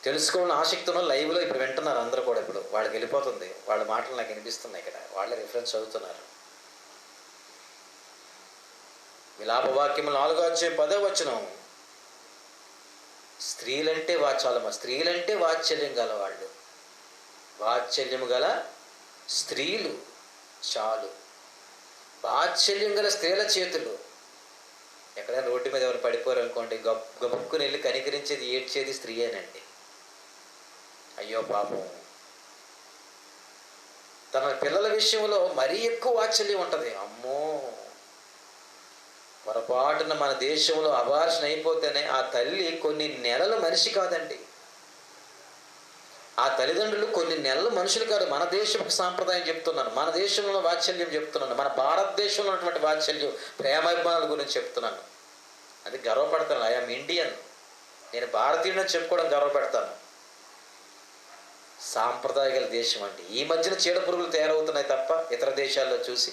తెలుసుకోవాలని ఆసక్తి ఉన్న లైవ్లో ఇప్పుడు వింటున్నారు అందరూ కూడా. ఇప్పుడు వాళ్ళకి వెళ్ళిపోతుంది, వాళ్ళ మాటలు నాకు వినిపిస్తున్నాయి. ఇక్కడ వాళ్ళే రిఫరెన్స్ చదువుతున్నారు. విలాప వాక్యము 4:10 స్త్రీలంటే స్త్రీలంటే వాత్సల్యం గల వాళ్ళు, వాత్సల్యము గల స్త్రీలు చాలు. వాత్సల్యం గల స్త్రీల చేతులు. ఎక్కడైనా రోడ్డు మీద ఎవరు పడిపోరు అనుకోండి, గబుక్కుని వెళ్ళి కనికరించేది, ఏడ్చేది స్త్రీయేనండి. అయ్యో పాపం. తన పిల్లల విషయంలో మరీ ఎక్కువ వాత్సల్యం ఉంటుంది. అమ్మో, పొరపాటున మన దేశంలో అబార్షన్ అయిపోతేనే ఆ తల్లి కొన్ని నెలలు మనిషి కాదండి. ఆ తల్లిదండ్రులు కొన్ని నెలలు మనుషులు కాదు. మన దేశపు సాంప్రదాయం చెప్తున్నాను, మన దేశంలో వాత్సల్యం చెప్తున్నాను, మన భారతదేశంలో ఉన్నటువంటి వాత్సల్యం, ప్రేమాభిమానాల గురించి చెప్తున్నాను. అది గర్వపడతాను. ఐఎమ్ ఇండియన్, నేను భారతీయుడని చెప్పుకోవడం గర్వపడతాను. సాంప్రదాయ గల దేశం అండి. ఈ మధ్యన చీడ పురుగులు తయారవుతున్నాయి తప్ప ఇతర దేశాల్లో చూసి.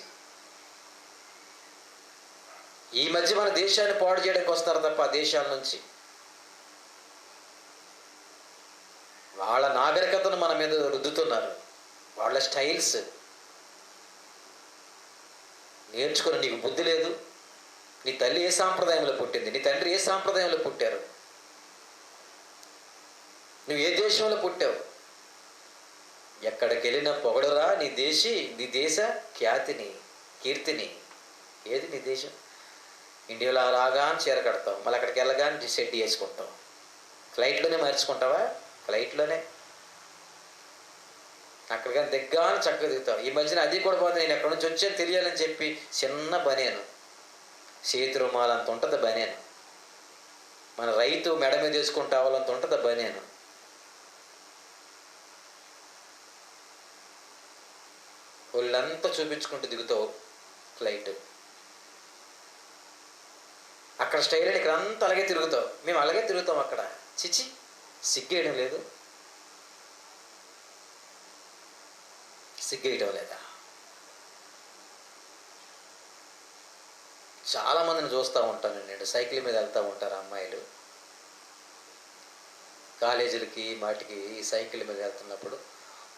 ఈ మధ్య మన దేశాన్ని పాడు చేయడానికి వస్తారు తప్ప ఆ దేశాల నుంచి. వాళ్ళ నాగరికతను మన మీద రుద్దుతున్నారు. వాళ్ళ స్టైల్స్ నేర్చుకుని, నీకు బుద్ధి లేదు, నీ తల్లి ఏ సాంప్రదాయంలో పుట్టింది, నీ తండ్రి ఏ సాంప్రదాయంలో పుట్టారు, నువ్వు ఏ దేశంలో పుట్టావు, ఎక్కడికి వెళ్ళినా పొగడరా నీ దేశ ఖ్యాతిని, కీర్తిని. ఏది నీ దేశం? ఇండియాలో రాగానే చీర కడతావు, మళ్ళీ అక్కడికి వెళ్ళగానే షెడ్ వేసుకుంటావు. ఫ్లైట్లోనే మార్చుకుంటావా? ఫ్లైట్లోనే. అక్కడికి దిగ్గానే చక్కగా దిగుతావు. ఈ మధ్యన అది కూడా పోతే, నేను ఎక్కడి నుంచి వచ్చాను తెలియాలని చెప్పి చిన్న బనేను, చేతి రుమాలంత ఉంటుంది బనేను. మన రైతు మెడ మీద వేసుకుంటావాలంత ఉంటుంది బనేను. వాళ్ళంతా చూపించుకుంటూ దిగుతావు ఫ్లైట్. అక్కడ స్టైల్ అని ఇక్కడ అంతా అలాగే తిరుగుతావు. మేము అలాగే తిరుగుతాం అక్కడ. చిచి, సిగ్గేయడం లేదు? సిగ్గేయటం లేదా? చాలామందిని చూస్తూ ఉంటాను నేను. సైకిల్ మీద వెళ్తూ ఉంటారు అమ్మాయిలు, కాలేజీలకి వాటికి సైకిల్ మీద వెళ్తున్నప్పుడు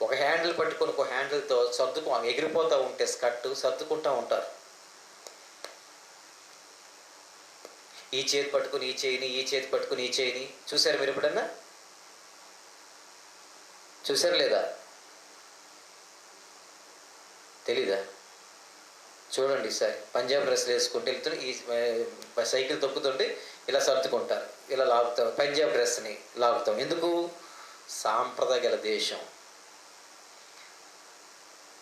ఒక హ్యాండిల్ పట్టుకొని ఒక హ్యాండిల్తో ఎగిరిపోతూ ఉంటే స్కర్ట్ సర్దుకుంటూ ఉంటారు. ఈ చేతి పట్టుకుని ఈ చేయిని, ఈ చేతి పట్టుకుని ఈ చేయిని. చూసారు మీరు ఎప్పుడన్నా? చూసారు లేదా? తెలీదా? చూడండి సార్, పంజాబ్ డ్రెస్లు వేసుకుంటూ వెళ్తుంటే ఈ సైకిల్ తొక్కుతుంటే ఇలా సర్దుకుంటారు, ఇలా లాగుతాం, పంజాబ్ డ్రెస్ని లాగుతాం. ఎందుకు? సాంప్రదాయ గల దేశం.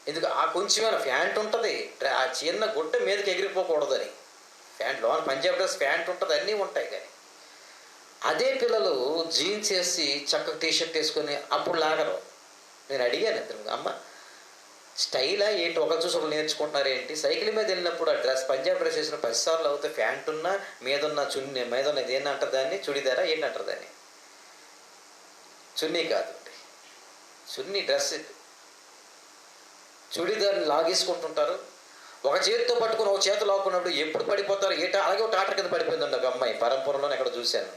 ఎందుకు? ఆ కొంచెమైనా ప్యాంట్ ఉంటుంది, ఆ చిన్న గుడ్డ మీదకి ఎగిరిపోకూడదని. ప్యాంట్ లోన పంజాబ్ డ్రెస్ ప్యాంట్ ఉంటుంది, అన్నీ ఉంటాయి. కానీ అదే పిల్లలు జీన్స్ వేసి చక్కగా టీషర్ట్ వేసుకొని అప్పుడు లాగరు. నేను అడిగాను ఇద్దరు, అమ్మ స్టైలా ఏంటి, ఒకరు చూసి ఒకరు నేర్చుకుంటున్నారు ఏంటి? సైకిల్ మీద వెళ్ళినప్పుడు ఆ డ్రెస్ పంజాబ్ డ్రెస్ వేసిన 10 సార్లు అవుతే ప్యాంట్ ఉన్నా మీదున్న చున్నీ, మీదున్నది ఏంటంటారు దాన్ని, చుడిదారా ఏంటంటారు దాన్ని? చున్నీ కాదు, చున్నీ డ్రెస్. చుడిదార్ని లాగేసుకుంటుంటారు. ఒక చేతితో పట్టుకుని ఒక చేతి లాక్కున్నప్పుడు ఎప్పుడు పడిపోతారు అలాగే ఒక టాటర్ కింద పడిపోయిందండి ఒక అమ్మాయి. పరంపురంలో ఎక్కడ చూశాను,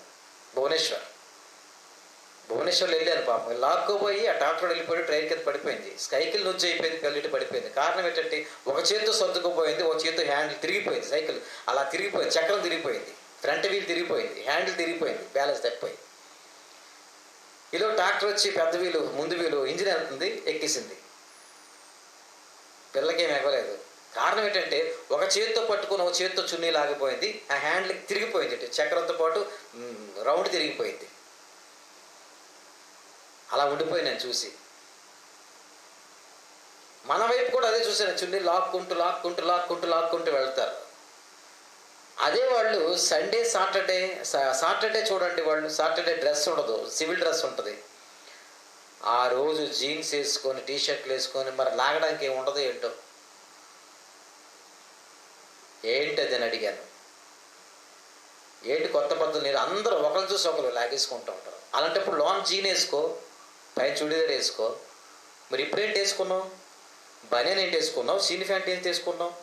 భువనేశ్వర్లో వెళ్ళాను. పాపం లాక్కోపోయి ఆ టాటర్ వెళ్ళిపోయి ట్రైన్ కింద పడిపోయింది. సైకిల్ నుంచి అయిపోయింది, కళ్ళిటి పడిపోయింది. కారణం ఏంటంటే ఒక చేతితో సర్దుకుపోయింది, ఒక చేతితో హ్యాండిల్ తిరిగిపోయింది. సైకిల్ అలా తిరిగిపోయింది, చక్రం తిరిగిపోయింది, ఫ్రంట్ వీల్ తిరిగిపోయింది, హ్యాండిల్ తిరిగిపోయింది, బ్యాలెన్స్ తప్పిపోయింది. ఇలా ట్రాక్టర్ వచ్చి పెద్ద వీలు, ముందు వీలు, ఇంజిన్ వెళ్తుంది, ఎక్కేసింది. పిల్లకేం ఎగలేదు. కారణం ఏంటంటే ఒక చేతితో పట్టుకుని ఒక చేతితో చున్నీ లాగిపోయింది, ఆ హ్యాండిల్ తిరిగిపోయింది, చక్రంతో పాటు రౌండ్ తిరిగిపోయింది. అలా ఉండిపోయి నేను చూసి, మన వైపు కూడా అదే చూసాను. చున్నీ లాక్కుంటూ లాక్కుంటూ లాక్కుంటూ లాక్కుంటూ వెళ్తారు. అదే వాళ్ళు సండే సాటర్డే చూడండి, వాళ్ళు సాటర్డే డ్రెస్ ఉండదు, సివిల్ డ్రెస్ ఉంటుంది. ఆ రోజు జీన్స్ వేసుకొని టీషర్ట్లు వేసుకొని మరి లాగడానికి ఏమి ఉండదు. ఏంటది అని అడిగాను. ఏంటి కొత్త పద్ధతులు? నేను అందరూ ఒకరు చూసి ఒకరు లాగేసుకుంటూ ఉంటారు. అలాంటప్పుడు లాంగ్ జీన్ వేసుకో, పైన చుడీదార్ వేసుకో. మరి ఇప్పుడేంటి వేసుకున్నావు? బనియన్ ఏంటి వేసుకున్నావు? సీని ప్యాంట్ ఏంటి వేసుకున్నావు?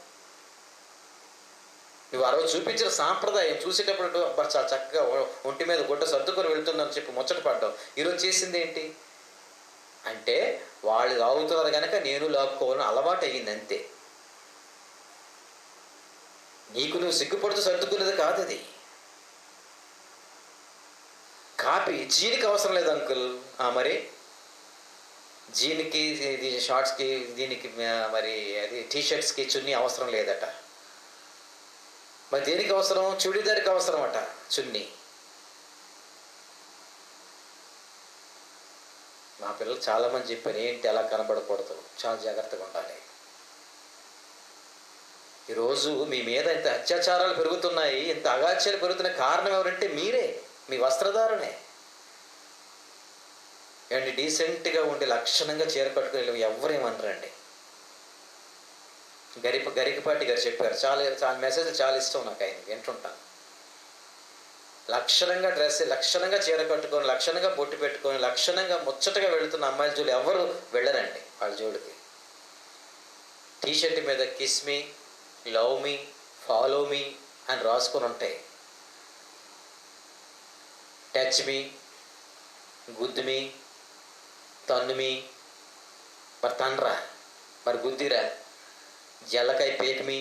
నువ్వు ఆ రోజు చూపించిన సాంప్రదాయం చూసేటప్పుడు చాలా చక్కగా ఒంటి మీద గుడ్డ సర్దుకొని వెళ్తుందని చెప్పి ముచ్చట పడ్డావు. ఈరోజు చేసింది ఏంటి అంటే, వాళ్ళు లాగుతున్నారు కనుక నేను లాక్కోవాలని అలవాటు అయ్యింది అంతే. నీకు నువ్వు సిగ్గుపడుతూ సర్దుకునేది కాదు అది. కాపీ జీనికి అవసరం లేదు అంకుల్. మరి జీన్కి, షార్ట్స్కి, దీనికి మరి అది టీషర్ట్స్కి చున్నీ అవసరం లేదట. మరి దేనికి అవసరం? చుడీదార్కి అవసరం అట చున్నీ. మా పిల్లలు చాలామంది చెప్పారు, ఏంటి అలా కనబడకూడదు, చాలా జాగ్రత్తగా ఉండాలి. ఈరోజు మీ మీద ఇంత అత్యాచారాలు పెరుగుతున్నాయి, ఇంత అగాత్యాలు పెరుగుతున్న కారణం ఎవరంటే మీరే, మీ వస్త్రధారణే. ఏమండి, డీసెంట్గా ఉండి లక్షణంగా చీర కట్టుకుని ఎవరేమనరండి. గరికపాటి గారు చెప్పారు, చాలా మెసేజ్ చాలా ఇష్టం నాకు, ఆయన వింటుంటాను. లక్షణంగా డ్రెస్, లక్షణంగా చీర కట్టుకొని, లక్షణంగా బొట్టు పెట్టుకొని, లక్షణంగా ముచ్చటగా వెళుతున్న అమ్మాయిల జోడు ఎవరు వెళ్ళరండి. వాళ్ళ జోడికి టీషర్ట్ మీద కిస్ మీ, లవ్ మీ, ఫాలో మీ అని రాసుకొని ఉంటాయి. టచ్ మీ, గుద్దు మీ, తన్ను మీ. మరి తనరా, మరి గుద్దిరా, జల్లకాయ పేక్ మీ,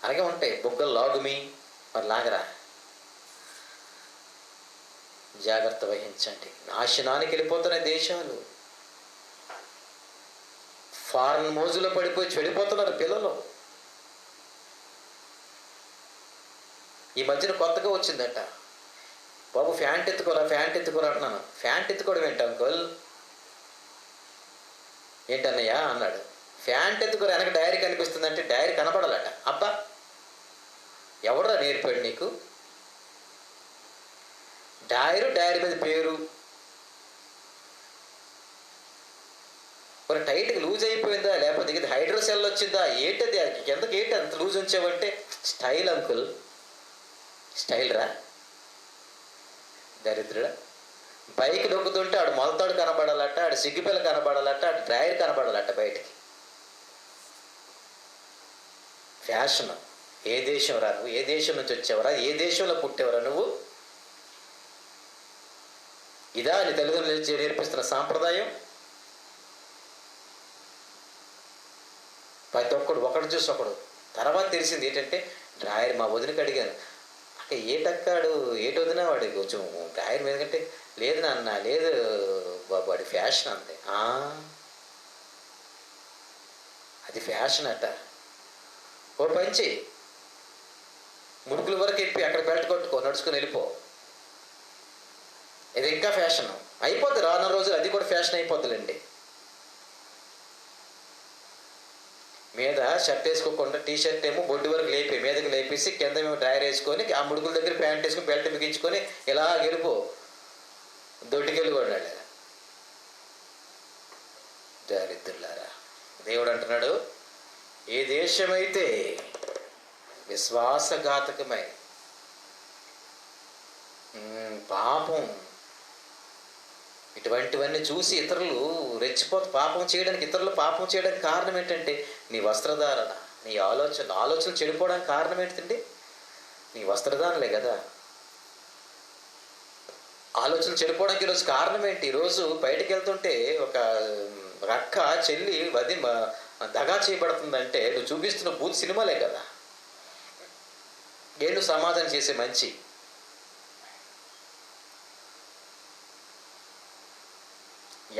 అలాగే ఉంటాయి. బొగ్గలు లాగు మీ, మరి లాగరా. జాగ్రత్త వహించండి. నాశనానికి వెళ్ళిపోతున్న దేశాలు, ఫారెన్ మోజులో పడిపోయి చెడిపోతున్నారు పిల్లలు. ఈ మధ్యన కొత్తగా వచ్చిందట, బాబు ఫ్యాంట్ ఎత్తుకోరా, ఫ్యాంట్ ఎత్తుకోరా అంటున్నాను. ఫ్యాంట్ ఎత్తుకోవడం ఏంటి అంకుల్? ఏంటన్నయ్యా అన్నాడు. ఫ్యాంట్ ఎత్తుకోరా, వెనక డైరీ కనిపిస్తుందంటే డైరీ కనపడాలట. అబ్బా, ఎవడరా నేర్పాడు నీకు? డైరీ మీద పేరు, మరి టైట్గా లూజ్ అయిపోయిందా, లేకపోతే ఇది హైడ్రోసెల్ వచ్చిందా, ఏంటది? ఎంతకు ఏంటి అంత లూజ్ ఉంచావంటే స్టైల్ అంకుల్. స్టైల్ రా దరిద్రుడా. బైక్ దొక్కుతుంటే ఆడు మొలతాడు కనబడాలట, ఆడు సిగ్గుపిల్ల కనబడాలట, ఆడు డ్రైవర్ కనబడాలట బయటికి. ఫ్యాషన్. ఏ దేశం రా నువ్వు? ఏ దేశం నుంచి వచ్చేవరా? ఏ దేశంలో పుట్టేవరా నువ్వు? ఇదా నీ తల్లిదండ్రులు నేర్పిస్తున్న సాంప్రదాయం? ప్రతి ఒక్కడు ఒకడు చూసి ఒకడు. తర్వాత తెలిసింది ఏంటంటే, డ్రాయర్ మా వదినకి అడిగాను, అక్క ఏటక్కాడు, ఏటి వదినా వాడి కొంచెం డ్రాయర్ మీద కంటే, లేదు నాన్న, లేదు బాబు, వాడి ఫ్యాషన్ అంతే. అది ఫ్యాషన్ అట. ఓ పంచి ముడుకుల వరకు ఎప్పి అక్కడ బెల్ట్ కొట్టుకో, నడుచుకుని వెళ్ళిపో. ఇది ఇంకా ఫ్యాషన్ అయిపోద్ది రానున్న రోజులు, అది కూడా ఫ్యాషన్ అయిపోద్దులేండి. మీద షర్ట్ వేసుకోకుండా టీషర్ట్ ఏమో బొడ్డు వరకు లేపి, మీదకి లేపేసి కింద మేము డ్రైర్ వేసుకొని, ఆ ముడుకుల దగ్గర ప్యాంట్ వేసుకొని బెల్ట్ బిగించుకొని ఇలా గెలుపు దొడ్డికెళ్ళిపోయాడు. దరిద్రులారా, దేవుడు అంటున్నాడు, ఏ దేశమైతే విశ్వాసఘాతకమై పాపం ఇటువంటివన్నీ చూసి ఇతరులు పాపం చేయడానికి, ఇతరులు పాపం చేయడానికి కారణం ఏంటంటే నీ వస్త్రధారణ, నీ ఆలోచన చెడిపోవడానికి కారణం ఏంటండి? నీ వస్త్రధారణలే కదా. ఆలోచన చెడిపోవడానికి ఈరోజు కారణం ఏంటి? ఈరోజు బయటకు వెళ్తుంటే ఒక అక్క చెల్లి దగా చేయబడుతుందంటే నువ్వు చూపిస్తున్న బూత్ సినిమాలే కదా. ఏళ్ళు సమాధానం చేసే మంచి.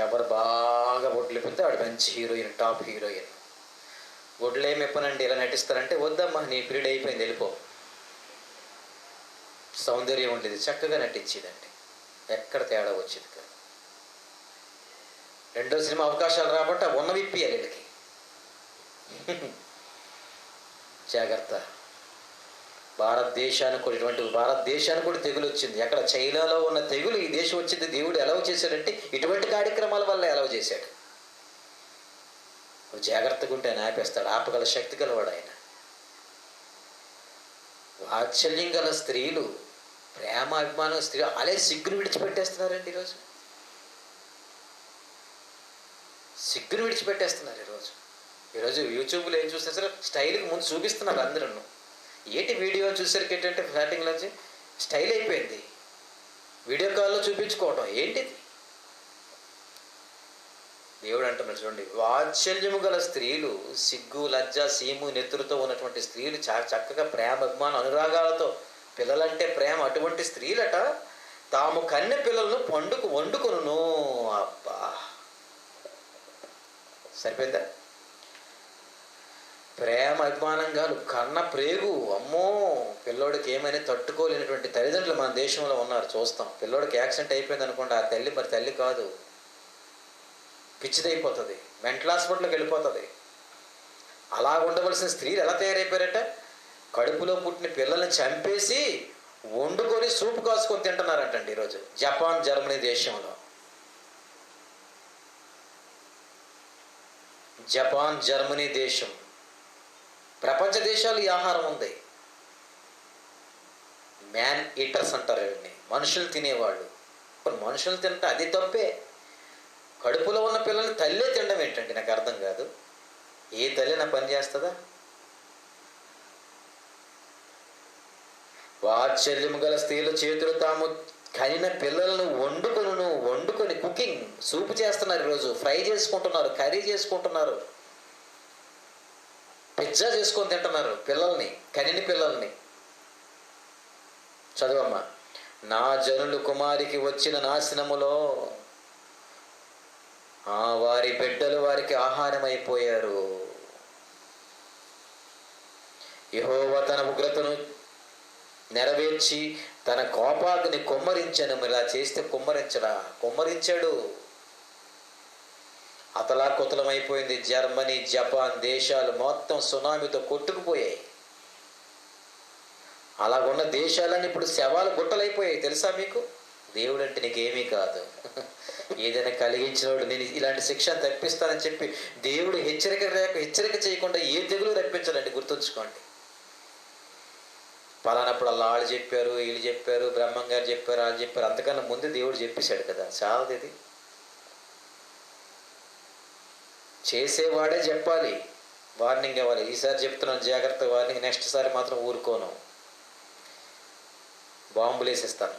ఎవరు బాగా బొడ్లు పెడితే వాడు మంచి హీరోయిన్, టాప్ హీరోయిన్. బొడ్లు ఏమి ఎప్పనండి ఇలా నటిస్తారంటే, వద్దమ్మా నీ పీరియడ్ అయిపోయింది వెళ్ళిపో. సౌందర్యం ఉండేది, చక్కగా నటించేదండి, ఎక్కడ తేడా వచ్చేది కాదు. రెండో సినిమా అవకాశాలు రాబట్టి ఉన్న విప్పియాలి వీళ్ళకి. జాగ్రత్త. భారతదేశానికి కూడా తెగులు వచ్చింది. అక్కడ చైనాలో ఉన్న తెగులు ఈ దేశం వచ్చింది. దేవుడు ఎలవ చేశాడంటే ఇటువంటి కార్యక్రమాల వల్ల ఎలవ చేశాడు. జాగ్రత్తగా ఉంటే ఆయన ఆపేస్తాడు. ఆపగల శక్తి గలవాడు ఆయన. వాత్సల్యం గల స్త్రీలు, ప్రేమ అభిమానం స్త్రీలు అలే సిగ్గును విడిచిపెట్టేస్తున్నారండి ఈరోజు. సిగ్గును విడిచిపెట్టేస్తున్నారు ఈరోజు యూట్యూబ్లో ఏం చూసినా సరే స్టైల్కి ముందు చూపిస్తున్నారు అందరూ. ఏంటి వీడియో చూసరికి ఏంటంటే స్టార్టింగ్లోంచి స్టైల్ అయిపోయింది. వీడియో కాల్లో చూపించుకోవటం ఏంటిది? దేవుడు అంటున్నాడు చూడండి, వాత్సల్యము గల స్త్రీలు, సిగ్గు లజ్జ సీము నెత్తురుతో ఉన్నటువంటి స్త్రీలు, చక్కగా ప్రేమ అభిమానం అనురాగాలతో, పిల్లలంటే ప్రేమ, అటువంటి స్త్రీలట తాము కన్నె పిల్లలను వండుకొనును. అబ్బా, సరిపోయిందా? ప్రేమ అభిమానంగా కన్న ప్రేగు. అమ్మో, పిల్లోడికి ఏమైనా తట్టుకోలేనటువంటి తల్లిదండ్రులు మన దేశంలో ఉన్నారు, చూస్తాం. పిల్లోడికి యాక్సిడెంట్ అయిపోయింది అనుకోండి, ఆ తల్లి మరి తల్లి కాదు, పిచ్చిదైపోతుంది, మెంటల్ హాస్పిటల్కి వెళ్ళిపోతుంది. అలా ఉండవలసిన స్త్రీలు ఎలా తయారైపోయారట? కడుపులో పుట్టిన పిల్లల్ని చంపేసి వండుకొని సూపు కాసుకొని తింటున్నారంటండి ఈరోజు జపాన్, జర్మనీ దేశంలో. జపాన్, జర్మనీ దేశం, ప్రపంచ దేశాలు ఈ ఆహారం ఉంది. మ్యాన్ ఈటర్స్ అంటారు వీడిని, మనుషులు తినేవాళ్ళు. మనుషులు తింటే అది తప్పే. కడుపులో ఉన్న పిల్లల్ని తల్లే తినడం ఏంటండి? నాకు అర్థం కాదు. ఏ తల్లి నా పని చేస్తుందా? వాత్సల్యము గల స్త్రీల చేతులు తాము కనిన పిల్లలను వండుకొని కుకింగ్, సూపు చేస్తున్నారు ఈరోజు, ఫ్రై చేసుకుంటున్నారు, కర్రీ చేసుకుంటున్నారు, పిజ్జా చేసుకొని తింటున్నారు పిల్లల్ని, కనిని పిల్లల్ని. చదవమ్మా. నా జనులు కుమారికి వచ్చిన నాశనములో వారి బిడ్డలు వారికి ఆహారం అయిపోయారు. యెహోవా తన ఉగ్రతను నెరవేర్చి తన కోపాగ్ని కుమ్మరించను. ఇలా చేస్తే కుమ్మరించాడు. అతలాకుతలమైపోయింది. జర్మనీ, జపాన్ దేశాలు మొత్తం సునామీతో కొట్టుకుపోయాయి. అలాగున్న దేశాలన్నీ ఇప్పుడు శవాలు గుట్టలైపోయాయి. తెలుసా మీకు? దేవుడు అంటే నీకేమీ కాదు. ఏదైనా కలిగించినోడు నేను ఇలాంటి శిక్ష తప్పిస్తానని చెప్పి దేవుడు హెచ్చరిక చేయకుండా ఏ తెగులు రప్పించాలండి, గుర్తుంచుకోండి. పలానప్పుడు అలా వాళ్ళు చెప్పారు, వీళ్ళు చెప్పారు, బ్రహ్మం గారు చెప్పారు, వాళ్ళు చెప్పారు. అంతకన్నా ముందు దేవుడు చెప్పేశాడు కదా, చాలది. ఇది చేసేవాడే చెప్పాలి, వార్నింగ్ ఇవ్వాలి. ఈసారి చెప్తున్నాను జాగ్రత్త, వార్నింగ్. నెక్స్ట్ సారి మాత్రం ఊరుకోను, బాంబులు వేసేస్తాను.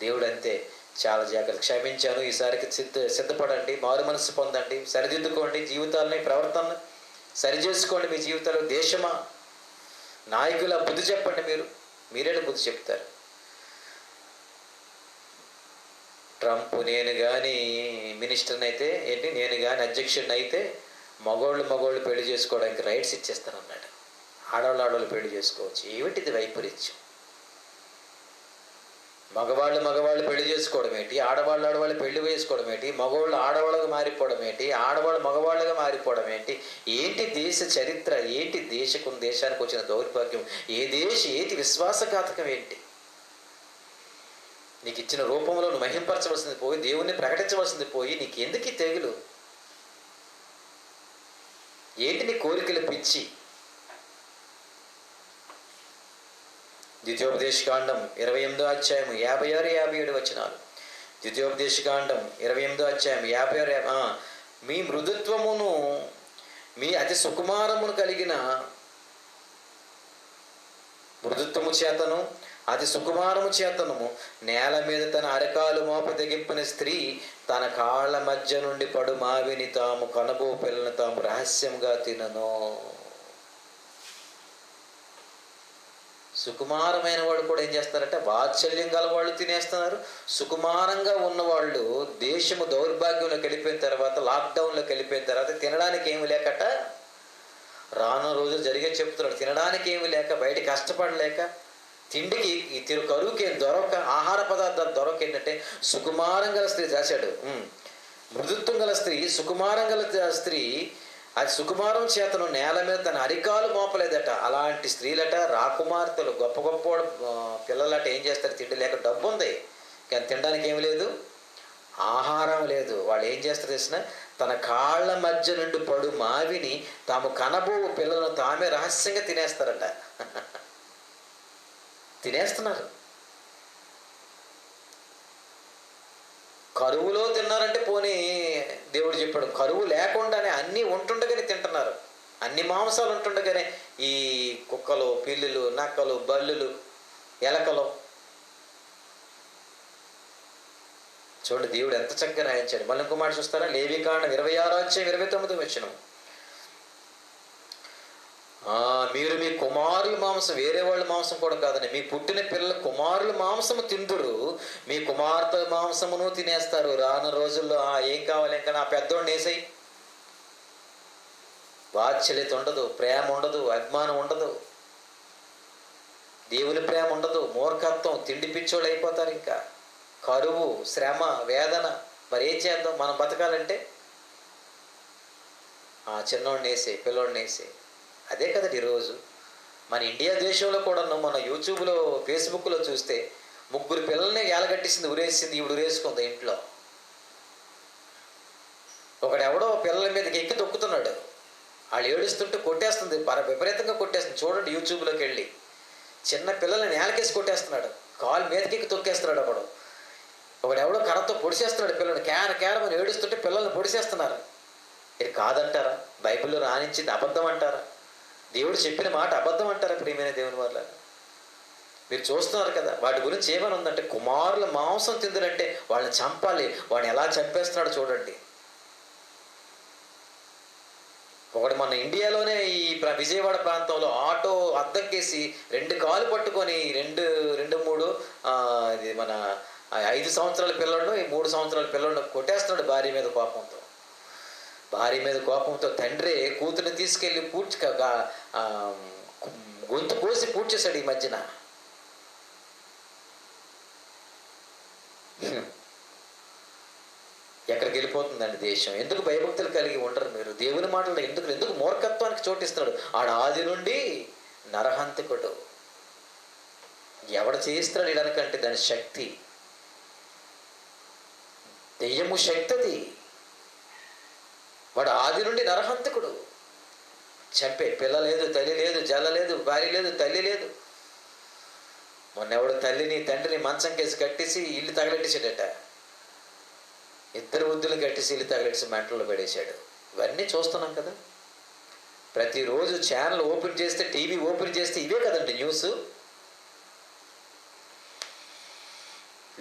దేవుడు అంతే, చాలా జాగ్రత్త. క్షమించాను, ఈసారికి సిద్ధపడండి, మారు మనసు పొందండి, సరిదిద్దుకోండి, జీవితాలని ప్రవర్తన సరిచేసుకోండి. మీ జీవితాలు దేశమా, నాయకుల బుద్ధి చెప్పండి. మీరే బుద్ధి చెప్తారు. ట్రంప్ నేను కానీ మినిస్టర్ని అయితే ఏంటి, నేను కానీ అధ్యక్షుడిని అయితే మగోళ్ళు పెళ్లి చేసుకోవడానికి రైట్స్ ఇచ్చేస్తానన్నాడు. ఆడవాళ్ళు పెళ్లి చేసుకోవచ్చు. ఏమిటిది వైపరీత్యం? మగవాళ్ళు పెళ్లి చేసుకోవడం ఏంటి, ఆడవాళ్ళు పెళ్లి చేసుకోవడం ఏంటి, మగవాళ్ళు ఆడవాళ్ళగా మారిపోవడం ఏంటి, ఆడవాళ్ళు మగవాళ్ళగా మారిపోవడం ఏంటి? ఏంటి దేశ చరిత్ర? ఏంటి దేశానికి వచ్చిన దౌర్భాగ్యం? ఏది విశ్వాసఘాతకం ఏంటి? నీకు ఇచ్చిన రూపంలో నువ్వు మహింపరచవలసింది పోయి, దేవుణ్ణి ప్రకటించవలసింది పోయి, నీకు ఎందుకు తెగులు? ఏంటి నీ కోరికల పిచ్చి? ద్వితీయోపదేశకాండం 28వ అధ్యాయం 56-57 వచనాలు. ద్వితీయోపదేశకాండం 28వ అధ్యాయం 56. మీ మృదుత్వమును, మీ అతి సుకుమారమును కలిగిన మృదుత్వము చేతను అతి సుకుమారము చేతను నేల మీద తన అరకాలు మోప తెగింపిన స్త్రీ తన కాళ్ళ మధ్య నుండి పడు మావిని తాము కనబో పిల్లను తాము రహస్యంగా తినను. సుకుమారమైన వాడు కూడా ఏం చేస్తారంటే, వాత్సల్యం గల వాళ్ళు తినేస్తున్నారు. సుకుమారంగా ఉన్నవాళ్ళు దేశము దౌర్భాగ్యంలోకి వెళ్ళిపోయిన తర్వాత, లాక్డౌన్లోకి వెళ్ళిపోయిన తర్వాత తినడానికి ఏమి లేకట, రాను రోజులు జరిగే చెప్తున్నాడు, తినడానికి ఏమి లేక, బయట కష్టపడలేక తిండికి ఈ కరువుకి దొరక ఆహార పదార్థాలు దొరక ఏంటంటే సుకుమారం గల స్త్రీ రాశాడు. మృదుత్వం గల స్త్రీ, సుకుమారం గల స్త్రీ, అది సుకుమారం చేతను నేల మీద తన అరికాలు మోపలేదట. అలాంటి స్త్రీలట రాకుమార్తెలు, గొప్ప గొప్ప పిల్లలట ఏం చేస్తారు? తిండి లేక, డబ్బు ఉంది కానీ తినడానికి ఏమి లేదు, ఆహారం లేదు. వాళ్ళు ఏం చేస్తారు తెలిసిన? తన కాళ్ళ మధ్య నుండి పడు మావిని తాము కనబోవు పిల్లలను తామే రహస్యంగా తినేస్తారట. తినేస్తున్నారు. కరువులో తిన్నారంటే పోనీ దేవుడు చెప్పాడు, కరువు లేకుండానే అన్నీ ఉంటుండగానే తింటున్నారు. అన్ని మాంసాలు ఉంటుండగానే ఈ కుక్కలు, పిల్లులు, నక్కలు, బల్లులు, ఎలకలు. చూడండి దేవుడు ఎంత చక్కగా రాయించాడు. మళ్ళీ ఇంకో మాట చూస్తారా? లేవికాండం 26:29 మీరు మీ కుమారుల మాంసం, వేరే వాళ్ళ మాంసం కూడా కాదని, మీ పుట్టిన పిల్లల కుమారుల మాంసము తిందురు, మీ కుమార్తె మాంసమును తినేస్తారు. రాను రోజుల్లో ఏం కావాలి ఇంకా, నా పెద్దోడిని వేసాయి. వాత్సల్యత ఉండదు, ప్రేమ ఉండదు, అభిమానం ఉండదు, దేవుని ప్రేమ ఉండదు, మూర్ఖత్వం, తిండి పిచ్చోళ్ళు అయిపోతారు. ఇంకా కరువు, శ్రమ, వేదన. మరి ఏం చేద్దాం? మనం బతకాలంటే చిన్నోడిని వేసే, పిల్లోడిని వేసే. అదే కదండి ఈరోజు మన ఇండియా దేశంలో కూడా మన యూట్యూబ్లో, ఫేస్బుక్లో చూస్తే 3 పిల్లల్ని ఏలగట్టేసింది, ఉరేసింది, ఈవిడ ఉరేసుకుంది ఇంట్లో. ఒకడెవడో పిల్లల మీదకి ఎక్కి తొక్కుతున్నాడు, వాళ్ళు ఏడుస్తుంటే కొట్టేస్తుంది, విపరీతంగా కొట్టేస్తుంది. చూడండి యూట్యూబ్లోకి వెళ్ళి, చిన్న పిల్లల్ని నేలకేసి కొట్టేస్తున్నాడు, కాలు మీదకి ఎక్కి తొక్కేస్తున్నాడు. ఒకడెవడో కర్రతో పొడిచేస్తున్నాడు పిల్లల్ని, కేరమని ఏడుస్తుంటే పిల్లల్ని పొడిచేస్తున్నారు. ఇది కాదంటారా? బైబిల్లో రానించింది అబద్ధం అంటారా? దేవుడు చెప్పిన మాట అబద్ధం అంటారా? ప్రియమైన దేవుని వల్ల మీరు చూస్తున్నారు కదా. వాటి గురించి ఏమని ఉందంటే, కుమారుల మాంసం తిందురంటే వాళ్ళని చంపాలి. వాడిని ఎలా చంపేస్తున్నాడు చూడండి. ఒకటి మన ఇండియాలోనే ఈ విజయవాడ ప్రాంతంలో ఆటో అద్దెకేసి 2 కాలు పట్టుకొని 2-3 ఇది మన 5 సంవత్సరాల పిల్లలను, 3 సంవత్సరాల పిల్లలను కొట్టేస్తున్నాడు భార్య మీద కోపంతో. భార్య మీద కోపంతో తండ్రి కూతురిని తీసుకెళ్ళి గొంతు కోసి పూడ్చేశాడు ఈ మధ్యన. ఎక్కడికి వెళ్ళిపోతుందండి దేశం? ఎందుకు భయభక్తులు కలిగి ఉండరు మీరు? దేవుని మాటలు ఎందుకు మూర్ఖత్వానికి చోటిస్తున్నాడు? ఆది నుండి నరహంతకుడు. ఎవడు చేయిస్తున్నాడు ఇడనకంటే దాని శక్తి, దెయ్యము శక్తి అది. వాడు ఆది నుండి నరహంతకుడు. చంపే పిల్ల లేదు, తల్లి లేదు, జల లేదు, భార్య లేదు, తల్లి లేదు. మొన్నెవడు తల్లిని తండ్రిని మంచం కేసి కట్టేసి ఇల్లు తగలెట్టేసాడట. 2 వృద్ధులు కట్టేసి ఇల్లు తగలెట్టేసి మెంటల్లో పడేశాడు. ఇవన్నీ చూస్తున్నాం కదా. ప్రతిరోజు ఛానల్ ఓపెన్ చేస్తే, టీవీ ఓపెన్ చేస్తే ఇవే కదండి న్యూస్.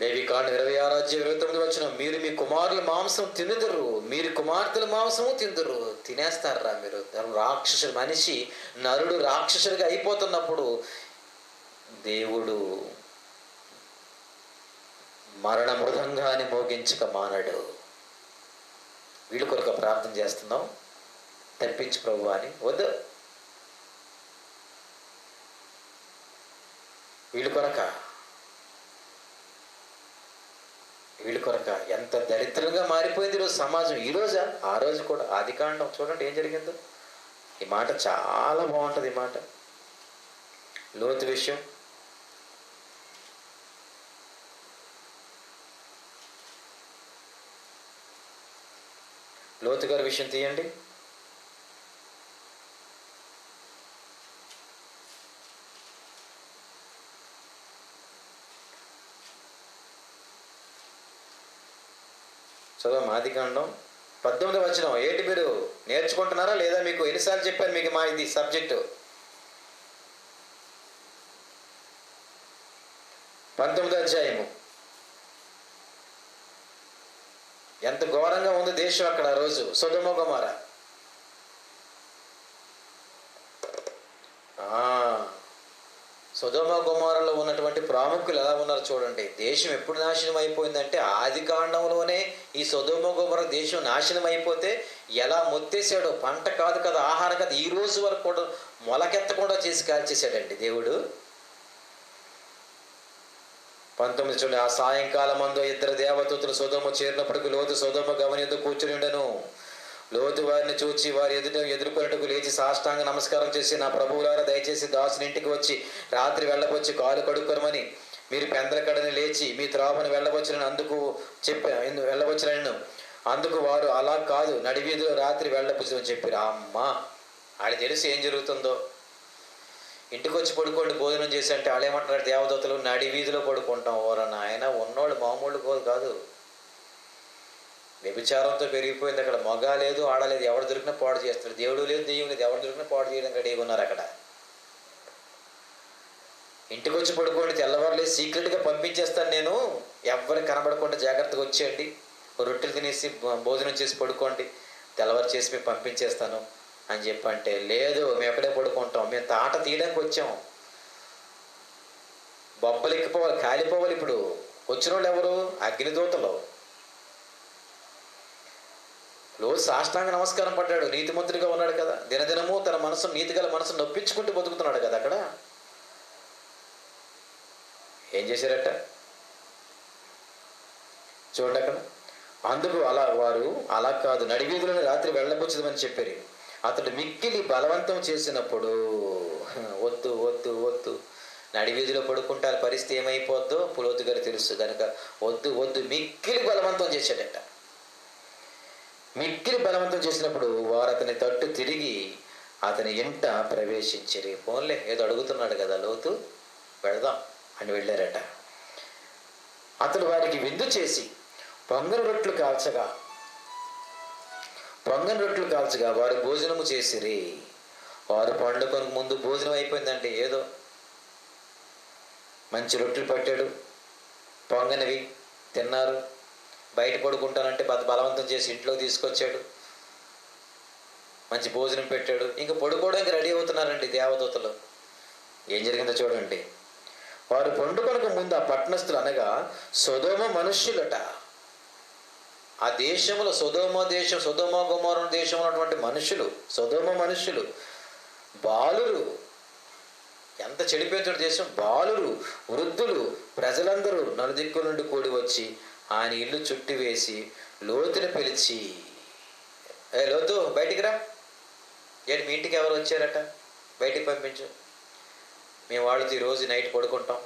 లేవికాండం 26:29 మీరు మీ కుమారుల మాంసం తినుదురు, మీరు కుమార్తెల మాంసము తిందురు. తినేస్తారా మీరు? రాక్షసుడు, మనిషి నరుడు రాక్షసుడిగా అయిపోతున్నప్పుడు దేవుడు మరణ మృదంగాన్ని మోగించక మానడు. వీళ్ళ కొరకు ప్రార్థన చేస్తున్నాం, తప్పించు ప్రభు అని. వద్దు, వీళ్ళ కొరక ఎంత దరిద్రంగా మారిపోయింది ఈరోజు సమాజం. ఈరోజా? ఆ రోజు కూడా ఆదికాండం చూడండి ఏం జరిగిందో. ఈ మాట చాలా బాగుంటుంది. ఈ మాట లోతు విషయం. లోతు గారి విషయం తీయండి. చదువు ఆదికాండం 19 ఏంటి మీరు నేర్చుకుంటున్నారా లేదా? మీకు ఎన్నిసార్లు చెప్పాను మీకు ఇది సబ్జెక్టు? 19వ అధ్యాయము. ఎంత ఘోరంగా ఉంది దేశం అక్కడ ఆ రోజు. సొదొమ గొమొర్రా. సొదొమ గొమొర్రాలో ఉన్నటువంటి ప్రాముఖ్యులు ఎలా ఉన్నారు చూడండి. దేశం ఎప్పుడు నాశనం అయిపోయిందంటే ఆదికాండంలోనే ఈ సొదొమ గొమొర్రా దేశం నాశనం అయిపోతే ఎలా మొత్తేసాడో. పంట కాదు కదా, ఆహారం కాదు, ఈ రోజు వరకు కూడా మొలకెత్తకుండా చేసి కాల్చేసాడండి దేవుడు. 19 చూడండి. ఆ సాయంకాలం మందు ఇద్దరు దేవదూతలు సొదొమ చేరినప్పటికి లోతు సొదొమ గవని ఎదుట కూర్చుని ఉండెను. లోతు వారిని చూచి వారి ఎదుర్కొన్నట్టుకు లేచి సాష్టాంగ నమస్కారం చేసి, నా ప్రభువులారా, దయచేసి దాసుని ఇంటికి వచ్చి రాత్రి వెళ్ళవచ్చి కాలు కడుక్కొనమని మీరు పెందల కడని లేచి మీ త్రోవను వెళ్ళవచ్చునని వెళ్ళవచ్చునను. అందుకు వారు, అలా కాదు, నడివీధిలో రాత్రి వెళ్ళవచ్చునని చెప్పారు. అమ్మా, ఆడి తెలిసి ఏం జరుగుతుందో. ఇంటికి వచ్చి పడుకోండి భోజనం చేసి అంటే వాళ్ళు ఏమంటున్నారు దేవదూతలు, నడి వీధిలో పడుకుంటాం. ఓరన్న ఆయన ఉన్నోళ్ళు మామూలు కాదు. వ్యభిచారంతో పెరిగిపోయింది అక్కడ. మగ లేదు, ఆడలేదు, ఎవరు దొరికినా పాడు చేస్తాడు. దేవుడు లేదు, దెయ్యం లేదు, ఎవరు దొరికినా పాడు చేయడం రెడీగా ఉన్నారు అక్కడ. ఇంటికి వచ్చి పడుకోండి, తెల్లవారులేదు సీక్రెట్గా పంపించేస్తాను నేను, ఎవరికి కనబడకుండా జాగ్రత్తగా వచ్చేయండి, రొట్టెలు తినేసి భోజనం చేసి పడుకోండి, తెల్లవారు చేసి మేము పంపించేస్తాను అని చెప్పంటే, లేదు మేము ఎక్కడే పడుకుంటాం, మేము తాట తీయడానికి వచ్చాం, బొబ్బలు ఎక్కిపోవాలి, కాలిపోవాలి. ఇప్పుడు వచ్చిన వాళ్ళు ఎవరు? అగ్నిదూతలు. రోజు సాష్టాంగ నమస్కారం పడ్డాడు, నీతిమంతుడిగా ఉన్నాడు కదా, దినదినము తన మనసు నీతిగల మనసును నొప్పించుకుంటూ బతుకుతున్నాడు కదా. అక్కడ ఏం చేశారట చూడండి అక్కడ. అందుకు వారు అలా కాదు, నడివీధులను రాత్రి వెళ్ళబుచ్చదని చెప్పారు. అతడు మిక్కిలి బలవంతం చేసినప్పుడు, వద్దు వద్దు వద్దు, నడివీధిలో పడుకుంటే పరిస్థితి ఏమైపోద్దో పులోతు గారు తెలుసు కనుక వద్దు వద్దు, మిక్కిలి బలవంతం చేశాడట. మిక్కిలి బలవంతం చేసినప్పుడు వారు అతని తట్టు తిరిగి అతని ఇంట ప్రవేశించిరి. పోన్లే ఏదో అడుగుతున్నాడు కదా లోతు, వెళదాం అని వెళ్ళారట. అతడు వారికి విందు చేసి పొంగని రొట్లు కాల్చగా వారు భోజనము చేసిరి. వారు పండుగకు ముందు భోజనం అయిపోయిందండి. ఏదో మంచి రొట్టెలు పట్టాడు, పొంగనివి తిన్నారు. బయట పడుకుంటానంటే బలవంతం చేసి ఇంట్లో తీసుకొచ్చాడు, మంచి భోజనం పెట్టాడు. ఇంకా పడుకోవడానికి రెడీ అవుతున్నారండి దేవదూతలు. ఏం జరిగిందో చూడండి. వారు పండుకొనక ముందు ఆ పట్టణస్థులు అనగా సొదొమ మనుష్యులట. ఆ దేశంలో సొదొమ గొమొర దేశంలో ఉన్నటువంటి మనుషులు, సొదొమ మనుషులు బాలురు, ఎంత చెడిపోయిన దేశం. బాలురు, వృద్ధులు, ప్రజలందరూ నలుదిక్కుల నుండి కూడి వచ్చి ఆయన ఇల్లు చుట్టి వేసి లోతుని పిలిచి, లోతు బయటికి రా, ఏంటి మీ ఇంటికి ఎవరు వచ్చారట, బయటికి పంపించు, మేము వాళ్ళతో ఈరోజు నైట్ పడుకుంటాం,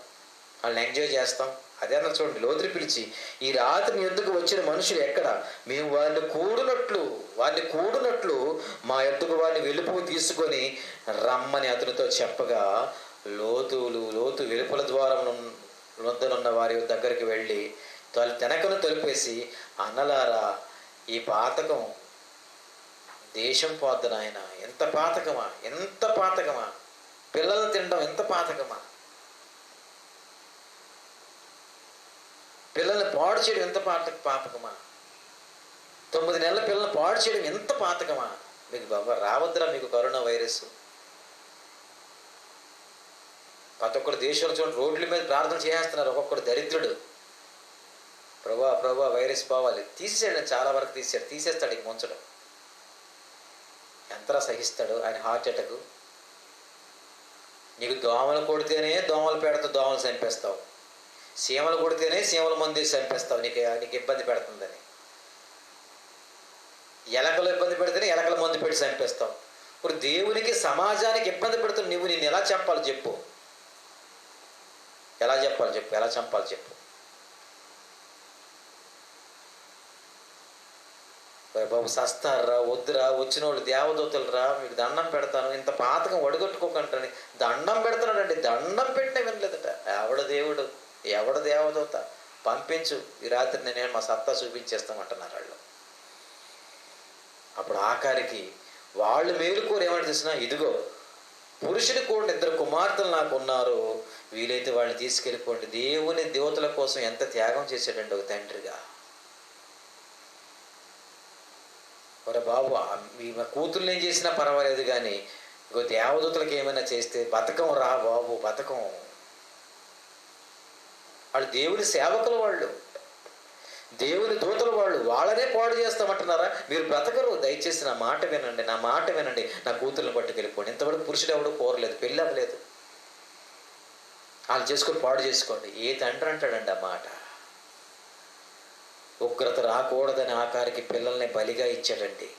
వాళ్ళని ఎంజాయ్ చేస్తాం. అదే అన్న చూడండి. లోతుని పిలిచి, ఈ రాత్రి యొద్దకు వచ్చిన మనుషులు ఎక్కడ? మేము వారిని కూడునట్లు మా యొద్దకు వారిని వెలుపు తీసుకొని రమ్మని అతనితో చెప్పగా, లోతు వెలుపల ద్వారం వద్దనున్న వారి దగ్గరికి వెళ్ళి తెనకను తొలిపేసి, అన్నలారా, ఈ పాతకం దేశం పోద్దు నాయన. ఎంత పాతకమా, పిల్లల్ని తినడం ఎంత పాతకమా, పిల్లల్ని పాడు చేయడం ఎంత పాతకమా, 9 నెలల పిల్లల్ని పాడు చేయడం ఎంత పాతకమా. మీకు బాబా రావద్దురా మీకు కరోనా వైరస్. ప్రతి ఒక్కరు దేశంలో చూడండి రోడ్ల మీద ప్రార్థన చేస్తున్నారు. ఒక్కొక్కడు దరిద్రుడు, ప్రభా వైరస్ పోవాలి, తీసేసాడు. చాలా వరకు తీసేస్తాడు. ఇంక ముంచడం ఎంతరా సహిస్తాడు ఆయన హార్ట్ అటాక్. నీకు దోమలు కొడితేనే దోమల పేడతో దోమలు చంపేస్తావు, సీమలు కొడితేనే సీమల మంది చంపేస్తావు, నీకు ఇబ్బంది పెడుతుందని. ఎలకలు ఇబ్బంది పెడితేనే ఎలకల మందు పెట్టి చంపేస్తావు. ఇప్పుడు దేవునికి సమాజానికి ఇబ్బంది పెడుతున్న నువ్వు నిన్ను ఎలా చంపాలి చెప్పు, ఎలా చంపాలి చెప్పు. బాబు సస్తారా, వద్దురా, వచ్చిన వాళ్ళు దేవదూతలు రా, మీకు దండం పెడతాను, ఇంత పాతకం ఒడగొట్టుకోకంటని దండం పెడుతున్నాడండి. దండం పెట్టినా వినలేదట. ఎవడ దేవదూత, పంపించు, ఈ రాత్రి నేను మా సత్తా చూపించేస్తామంటున్నారు వాళ్ళు. అప్పుడు ఆఖరికి వాళ్ళు మేలుకోరు. ఏమంటే తెలిసిన, ఇదిగో పురుషుడు కూడా 2 కుమార్తెలు నాకు ఉన్నారు, వీలైతే వాళ్ళని తీసుకెళ్ళిపోండి. దేవుని దేవతల కోసం ఎంత త్యాగం చేశాడండి ఒక తండ్రిగా. ఒరే బాబు, మీ కూతుర్లు ఏం చేసినా పర్వాలేదు, కానీ ఇంకో దేవదూతలకు ఏమైనా చేస్తే బతకం రా బాబు, బతకం. వాళ్ళు దేవుని సేవకులు, వాళ్ళు దేవుని దూతలు, వాళ్ళనే పాడు చేస్తామంటున్నారా? మీరు బ్రతకరు. దయచేసి నా మాట వినండి, నా కూతుర్ని పట్టుకెళ్ళిపోండి. ఇంతవరకు పురుషుడు ఎవడు కోరలేదు, పెళ్ళి అవ్వలేదు. వాళ్ళు చేసుకొని పాడు చేసుకోండి. ఏ తండ్రి అంటాడండి ఆ మాట? ఉగ్రత రాకూడదని ఆఖరికి పిల్లల్ని బలిగా ఇచ్చాడండి.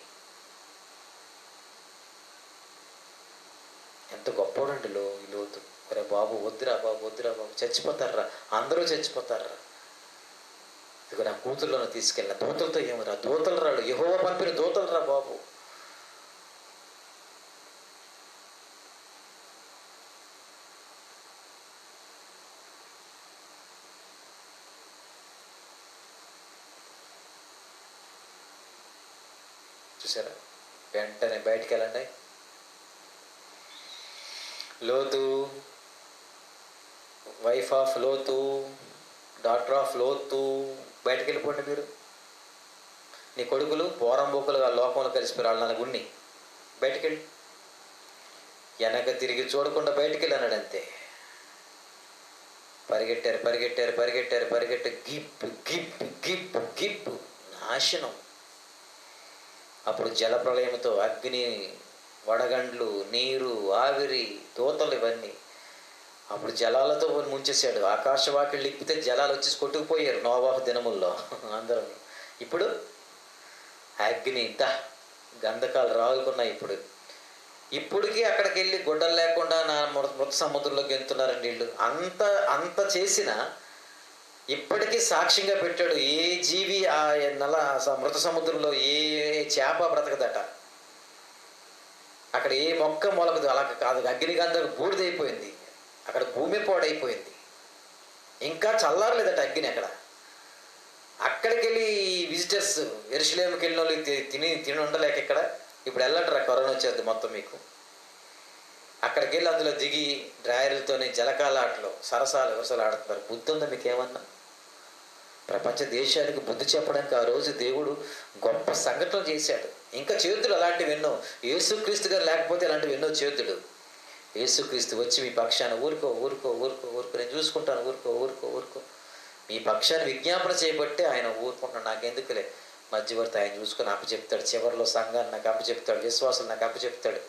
ఎంత గొప్పోడండి లోతు. అరే బాబు వద్దురా బాబు, వద్దురా బాబు, చచ్చిపోతారా, అందరూ చచ్చిపోతారా, ఇదిగో నా కూతుర్లను తీసుకెళ్ళిన దూతలతో ఏమరా, దూతలు రాడు, యెహోవా పంపిన దూతలు రా బాబు. చూసారా? వెంటనే బయటికి వెళ్ళండి. లోతు, వైఫ్ ఆఫ్ లోతు, డాటర్ ఆఫ్ లోతు, బయటకు వెళ్ళిపోండి మీరు. నీ కొడుకులు పోరంబోకులు ఆ లోకంలో కలిసిపోయారు, వాళ్ళు నాకు ఉన్ని, బయటికి వెళ్ళి. వెనక తిరిగి చూడకుండా బయటికి వెళ్ళి అన్నాడు అంతే. పరిగెట్టారు పరిగెట్టారు పరిగెట్టారు పరిగెట్టారు, గిప్ గిప్ గిప్ గిప్, నాశనం. అప్పుడు జలప్రలయంతో అగ్ని, వడగండ్లు, నీరు, ఆవిరి, దూతలు, ఇవన్నీ. అప్పుడు జలాలతో ముంచేశాడు. ఆకాశవాకిళ్ళు ఇప్పితే జలాలు వచ్చేసి కొట్టుకుపోయారు నోవాహు దినముల్లో అందరం. ఇప్పుడు అగ్ని, గంధకాలు రాలుకున్నాయి. ఇప్పటికీ అక్కడికి వెళ్ళి గుడ్డలు లేకుండా నా మృత సముద్రంలోకి వెళ్తున్నారండి వీళ్ళు. అంత చేసిన ఇప్పటికీ సాక్ష్యంగా పెట్టాడు. ఏ జీవి ఆ మృత సముద్రంలో ఏ చేప బ్రతకదట. అక్కడ ఏ మొక్క మొలకదు. అలా కాదు, అగ్నిగంధం బూడిదైపోయింది. అక్కడ భూమి పాడైపోయింది. ఇంకా చల్లారలేదట అగ్ని అక్కడ. అక్కడికి వెళ్ళి విజిటర్స్ యెరూషలేముకి వెళ్ళిన వాళ్ళు తిని ఉండలేక ఇక్కడ ఇప్పుడు వెళ్ళంటారా, కరోనా వచ్చేది మొత్తం మీకు. అక్కడికి వెళ్ళి అందులో దిగి డ్రాయర్లతోని జలకాలాటలు, సరసాలు విరసలు ఆడుతున్నారు. బుద్ధి ఉందా మీకు ఏమన్నా? ప్రపంచ దేశానికి బుద్ధి చెప్పడానికి ఆ రోజు దేవుడు గొప్ప సంఘటనలు చేశాడు. ఇంకా చేతులు అలాంటివి ఎన్నో. యేసుక్రీస్తు గారు లేకపోతే అలాంటివి ఎన్నో చేతులు. యేసుక్రీస్తు వచ్చి మీ పక్షాన ఊరుకో ఊరుకో ఊరుకో ఊరుకో, నేను చూసుకుంటాను, ఊరుకో ఊరుకో ఊరుకో, మీ పక్షాన్ని విజ్ఞాపన చేయబట్టే ఆయన ఊరుకుంటాను. నాకెందుకులే, మధ్యవర్తి ఆయన చూసుకొని అప్పచెప్తాడు. చివరిలో సంఘాన్ని నాకు అప్పచెప్తాడు, విశ్వాసం నాకు అప్పచెప్తాడు.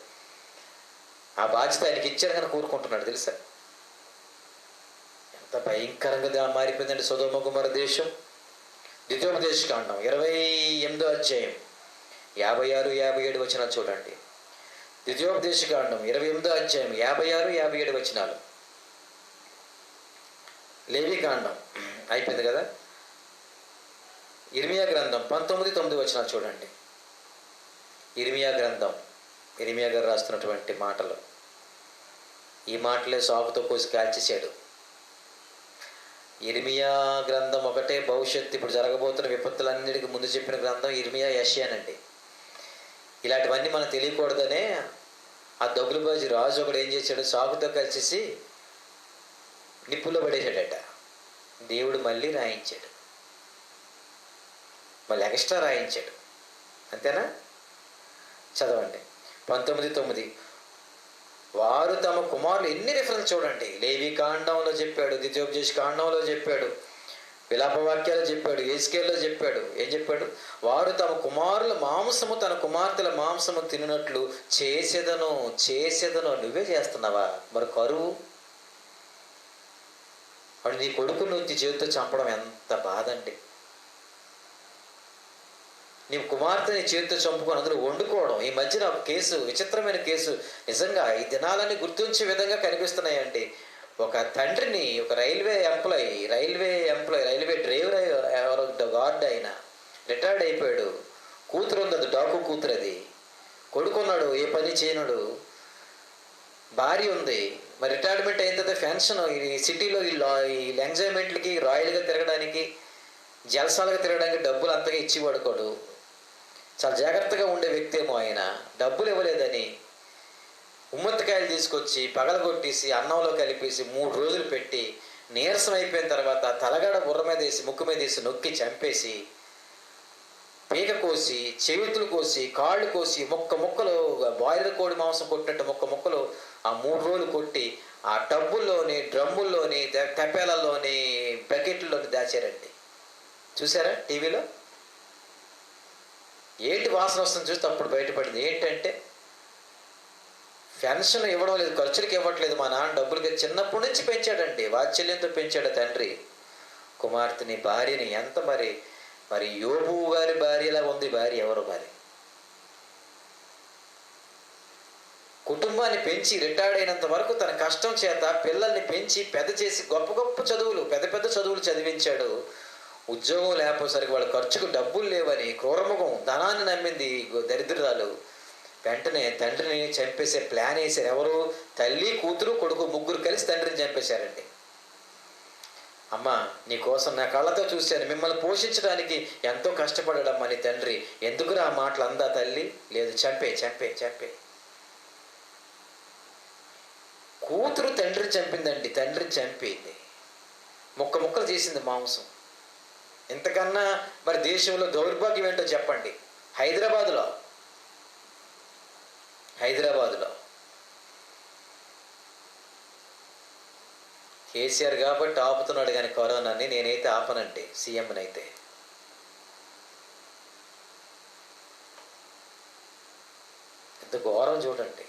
ఆ బాధ్యత ఆయనకి ఇచ్చారు కానీ కూరుకుంటున్నాడు. తెలుసా ఎంత భయంకరంగా మారిపోయిందండి సొదొమ గొమొర్రా దేశం. ద్వితీయోపదేశకాండం 28వ అధ్యాయం 56, 57 వచనాలు చూడండి. ద్వితీయోపదేశకాండం 28వ అధ్యాయం 56, 57 వచనాలు. లేవీకాండం అయిపోయింది కదా. ఇర్మియా గ్రంథం 19:9 వచనాలు చూడండి. ఇర్మియా గ్రంథం, ఇర్మియా గారు రాస్తున్నటువంటి మాటలు. ఈ మాటలే సాకుతో కోసి కాల్చేశాడు. ఇర్మియా గ్రంథం ఒకటే భవిష్యత్తు, ఇప్పుడు జరగబోతున్న విపత్తులన్నిటికీ ముందు చెప్పిన గ్రంథం ఇర్మియా, యెషయానండి. ఇలాంటివన్నీ మనం తెలియకూడదనే ఆ దొగులుబాజీ రాజు ఒకడు ఏం చేశాడు, సాకుతో కలిసేసి నిప్పుల్లో పడేశాడట. దేవుడు మళ్ళీ రాయించాడు, మళ్ళీ ఎక్స్ట్రా రాయించాడు. అంతేనా? చదవండి 19:9. వారు తమ కుమారులు, ఎన్ని రిఫరెన్స్ చూడండి. లేవీకాండంలో చెప్పాడు, ద్వితీయోపదేశ కాండంలో చెప్పాడు, విలాపవాక్యాలు చెప్పాడు, యేస్కేల్లో చెప్పాడు. ఏం చెప్పాడు? వారు తమ కుమారుల మాంసము తన కుమార్తెల మాంసము తిన్నట్లు చేసేదను. నువ్వే చేస్తున్నావా? మరి కరువు వాడు నీ కొడుకు నువ్వు చేతితో చంపడం ఎంత బాధండి. నీ కుమార్తెని చేతితో చంపుకొని అందులో వండుకోవడం. ఈ మధ్యన ఒక కేసు, విచిత్రమైన కేసు, నిజంగా ఈ దినాలన్నీ గుర్తించే విధంగా కనిపిస్తున్నాయండి. ఒక తండ్రిని, ఒక రైల్వే డ్రైవర్, ఎవరో గార్డ్ అయిన రిటైర్డ్ అయిపోయాడు. కూతురు ఉంది, అది డాకు కూతురు. అది కొడుకున్నాడు, ఏ పని చేయనుడు. భార్య ఉంది, మరి రిటైర్మెంట్ అయిన తర్వాత పెన్షన్. ఈ సిటీలో ఈ ఎంజాయ్మెంట్లకి, రాయల్గా తిరగడానికి, జలసాలుగా తిరగడానికి డబ్బులు అంతగా ఇచ్చి పడుకోడు. చాలా జాగ్రత్తగా ఉండే వ్యక్తి ఏమో ఆయన. డబ్బులు ఇవ్వలేదని ఉమ్మత్తికాయలు తీసుకొచ్చి పగలగొట్టేసి అన్నంలో కలిపేసి 3 రోజులు పెట్టి నీరసం అయిపోయిన తర్వాత తలగడ బుర్ర మీద వేసి, ముక్కు మీద వేసి నొక్కి చంపేసి, పీక కోసి, చెవితులు కోసి, కాళ్ళు కోసి, ముక్కలు బాయిలర్ కోడి మాంసం కొట్టినట్టు ముక్కలు ఆ 3 రోజులు కొట్టి ఆ టబ్బుల్లోని, డ్రమ్ముల్లోని, తెప్పేలలోని, బకెట్లలోని దాచారండి. చూసారా టీవీలో? ఏంటి వాసన వస్తుంది చూస్తే అప్పుడు బయటపడింది. ఏంటంటే పెన్షన్ ఇవ్వడం లేదు, ఖర్చులకు ఇవ్వట్లేదు. మా నాన్న డబ్బులకి చిన్నప్పటి నుంచి పెంచాడండి, వాత్సల్యంతో పెంచాడు తండ్రి కుమార్తెని, భార్యని. ఎంత మరి మరి యోబు గారి భార్యలా ఉంది భార్య. ఎవరు మరి? కుటుంబాన్ని పెంచి రిటైర్డ్ అయినంత వరకు తన కష్టం చేత పిల్లల్ని పెంచి పెద్ద చేసి గొప్ప గొప్ప చదువులు, పెద్ద పెద్ద చదువులు చదివించాడు. ఉద్యోగం లేకపోసరికి వాళ్ళ ఖర్చుకు డబ్బులు లేవని క్రూరముఖం ధనాన్ని నమ్మింది దరిద్రాలు. వెంటనే తండ్రిని చంపేసే ప్లాన్ వేశారు. ఎవరు? తల్లి, కూతురు, కొడుకు ముగ్గురు కలిసి తండ్రిని చంపేశారండి. అమ్మ, నీ కోసం నా కళ్ళతో చూశాను, మిమ్మల్ని పోషించడానికి ఎంతో కష్టపడడమ్మా నీ తండ్రి, ఎందుకురా ఆ మాటలు అందా తల్లి? లేదు, చంపే చంపే చంపే. కూతురు తండ్రిని చంపిందండి, తండ్రిని చంపింది, ముక్క ముక్కలు చేసింది మాంసం. ఇంతకన్నా మరి దేశంలో దౌర్భాగ్యం ఏంటో చెప్పండి. హైదరాబాదులో కేసీఆర్ కాబట్టి ఆపుతున్నాడు కానీ కరోనాని, నేనైతే ఆపనండి సీఎంనైతే. ఎంత ఘోరం చూడండి.